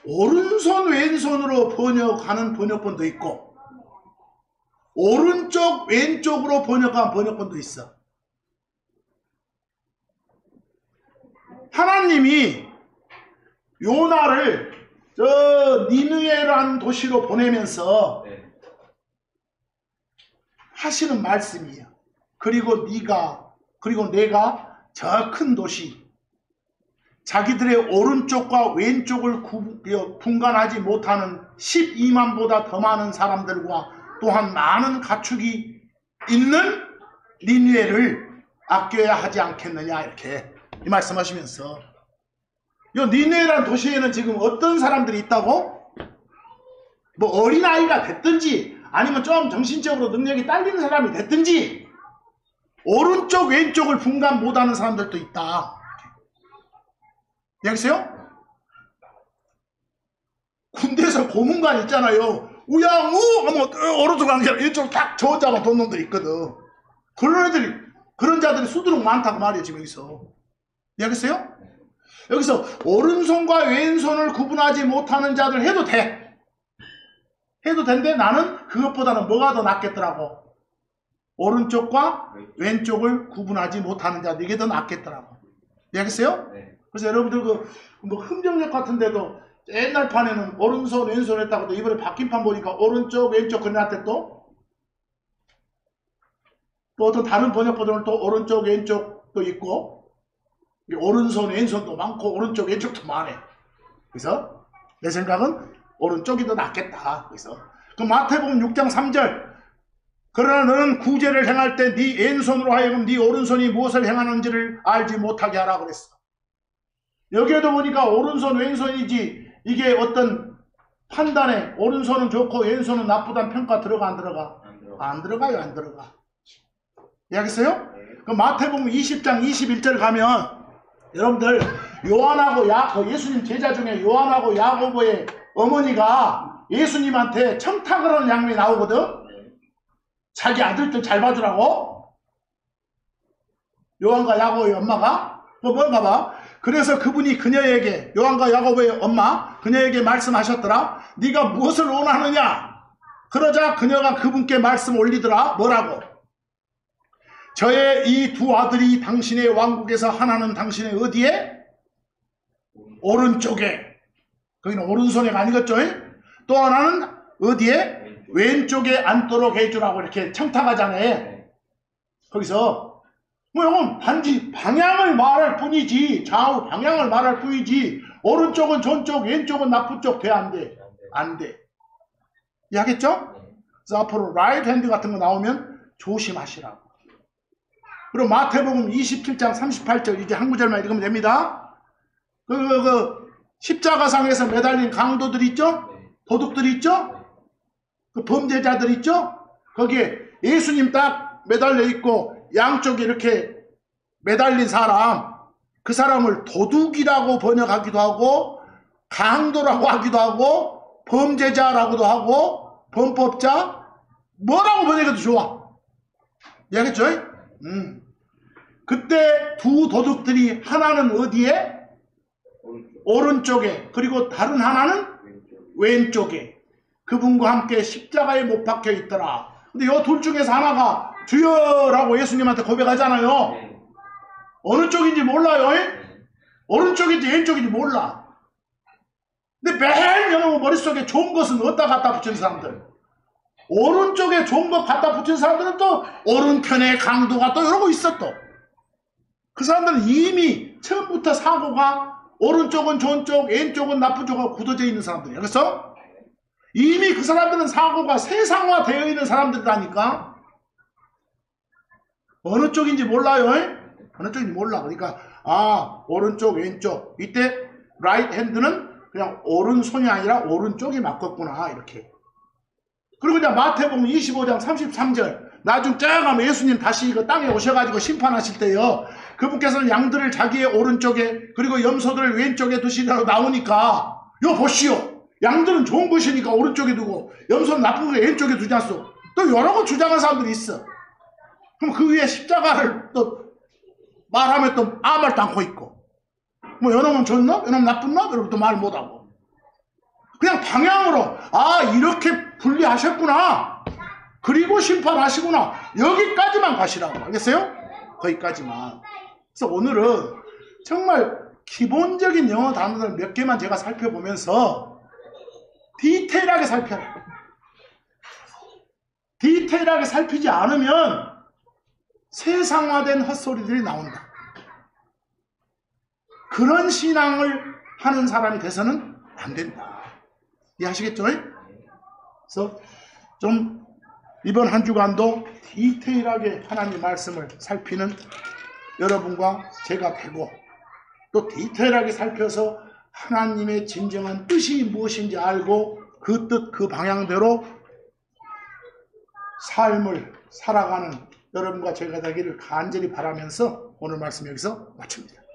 오른손 왼손으로 번역하는 번역본도 있고 오른쪽 왼쪽으로 번역한 번역본도 있어. 하나님이 요나를 저 니느웨라는 도시로 보내면서 하시는 말씀이에요. 그리고 내가 저 큰 도시 자기들의 오른쪽과 왼쪽을 분간하지 못하는 12만보다 더 많은 사람들과 또한 많은 가축이 있는 니느웨를 아껴야 하지 않겠느냐 이렇게 이 말씀하시면서 이 니느웨라는 도시에는 지금 어떤 사람들이 있다고? 뭐 어린아이가 됐든지 아니면 좀 정신적으로 능력이 딸리는 사람이 됐든지 오른쪽 왼쪽을 분간 못하는 사람들도 있다. 알겠어요? 군대에서 고문관 있잖아요. 우양우 하면 오른쪽 관계 왼쪽 딱 저 혼자만 돈 놈들이 있거든. 그런 자들이 수두룩 많다고 말이에요. 지금 여기서. 알겠어요? 여기서 오른손과 왼손을 구분하지 못하는 자들 해도 돼. 해도 된데 나는 그것보다는 뭐가 더 낫겠더라고. 오른쪽과 왼쪽을 구분하지 못하는 자들 이게 더 낫겠더라고. 알겠어요? 그래서 여러분들 뭐 흠정역 같은 데도 옛날 판에는 오른손 왼손 했다고 이번에 바뀐 판 보니까 오른쪽 왼쪽 그려놨대 또 어떤 다른 번역본은 또 오른쪽 왼쪽도 있고 오른손 왼손도 많고 오른쪽 왼쪽도 많아. 그래서 내 생각은 오른쪽이 더 낫겠다. 그래서 그 마태복음 6장 3절 그러나 너는 구제를 행할 때 네 왼손으로 하여금 네 오른손이 무엇을 행하는지를 알지 못하게 하라 그랬어. 여기에도 보니까 오른손 왼손이지 이게 어떤 판단에 오른손은 좋고 왼손은 나쁘다는 평가 들어가 안 들어가? 안 들어가요. 안 들어가. 알겠어요? 그 마태복음 20장 21절 가면 여러분들 요한하고 그 예수님 제자 중에 요한하고 야고보의 어머니가 예수님한테 청탁을 하는 장면이 나오거든. 자기 아들들 잘 봐주라고. 요한과 야고보의 엄마가 뭔가 봐. 그래서 그분이 그녀에게 요한과 야고보의 엄마 그녀에게 말씀하셨더라. 네가 무엇을 원하느냐. 그러자 그녀가 그분께 말씀 올리더라. 뭐라고? 저의 이 두 아들이 당신의 왕국에서 하나는 당신의 어디에? 오른쪽에. 거기는 오른손에가 아니겠죠? 또 하나는 어디에? 왼쪽에 앉도록 해주라고 이렇게 청탁하잖아요. 거기서 뭐 이건 단지 방향을 말할 뿐이지 좌우 방향을 말할 뿐이지 오른쪽은 좋쪽 왼쪽은 나쁜 쪽 돼 안 돼? 안 돼. 이해하겠죠? 그래서 앞으로 right hand 같은 거 나오면 조심하시라고. 그리고 마태복음 27장 38절 이제 한 구절만 읽으면 됩니다. 그 십자가상에서 매달린 강도들 있죠? 도둑들 있죠? 그 범죄자들 있죠? 거기에 예수님 딱 매달려 있고 양쪽에 이렇게 매달린 사람, 그 사람을 도둑이라고 번역하기도 하고 강도라고 하기도 하고 범죄자라고도 하고 범법자 뭐라고 번역해도 좋아. 이해하겠죠? 그때 두 도둑들이 하나는 어디에? 오른쪽에. 그리고 다른 하나는 왼쪽에. 그분과 함께 십자가에 못 박혀 있더라. 근데 이 둘 중에서 하나가 주여라고 예수님한테 고백하잖아요. 어느 쪽인지 몰라요. 오른쪽인지 왼쪽인지 몰라. 근데 매일 여러분 머릿속에 좋은 것은 어디다 갖다 붙이는 사람들. 오른쪽에 좋은 것 갖다 붙이는 사람들은 또 오른편에 강도가 또 이러고 있어 또. 그 사람들은 이미 처음부터 사고가 오른쪽은 좋은 쪽, 왼쪽은 나쁜 쪽하고 굳어져 있는 사람들이야. 그래서 이미 그 사람들은 사고가 세상화되어 있는 사람들이라니까. 어느 쪽인지 몰라요. 어느 쪽인지 몰라. 그러니까 오른쪽 왼쪽 이때 right hand는 그냥 오른손이 아니라 오른쪽이 맞겠구나 이렇게. 그리고 이제 마태복음 25장 33절 나중 쫙 가면 예수님 다시 이거 땅에 오셔가지고 심판하실 때요, 그분께서는 양들을 자기의 오른쪽에 그리고 염소들을 왼쪽에 두시라고 나오니까, 요 보시오, 양들은 좋은 것이니까 오른쪽에 두고 염소는 나쁜 거 왼쪽에 두지 않소. 또 여러 거 주장하는 사람들이 있어. 그럼 그 위에 십자가를 또 말하면 또 아무 말도 않고 있고, 뭐 요놈은 좋은 놈, 요놈은 나쁜 놈, 이러면 또 말 못하고, 그냥 방향으로 아 이렇게 분리하셨구나, 그리고 심판하시구나, 여기까지만 가시라고. 알겠어요? 거기까지만. 그래서 오늘은 정말 기본적인 영어 단어들 몇 개만 제가 살펴보면서 디테일하게 살펴라. 디테일하게 살피지 않으면 세상화된 헛소리들이 나온다. 그런 신앙을 하는 사람이 돼서는 안 된다. 이해하시겠죠? 그래서 좀 이번 한 주간도 디테일하게 하나님 말씀을 살피는 여러분과 제가 되고, 또 디테일하게 살펴서 하나님의 진정한 뜻이 무엇인지 알고 그 뜻, 그 방향대로 삶을 살아가는 여러분과 제가 되기를 간절히 바라면서 오늘 말씀 여기서 마칩니다.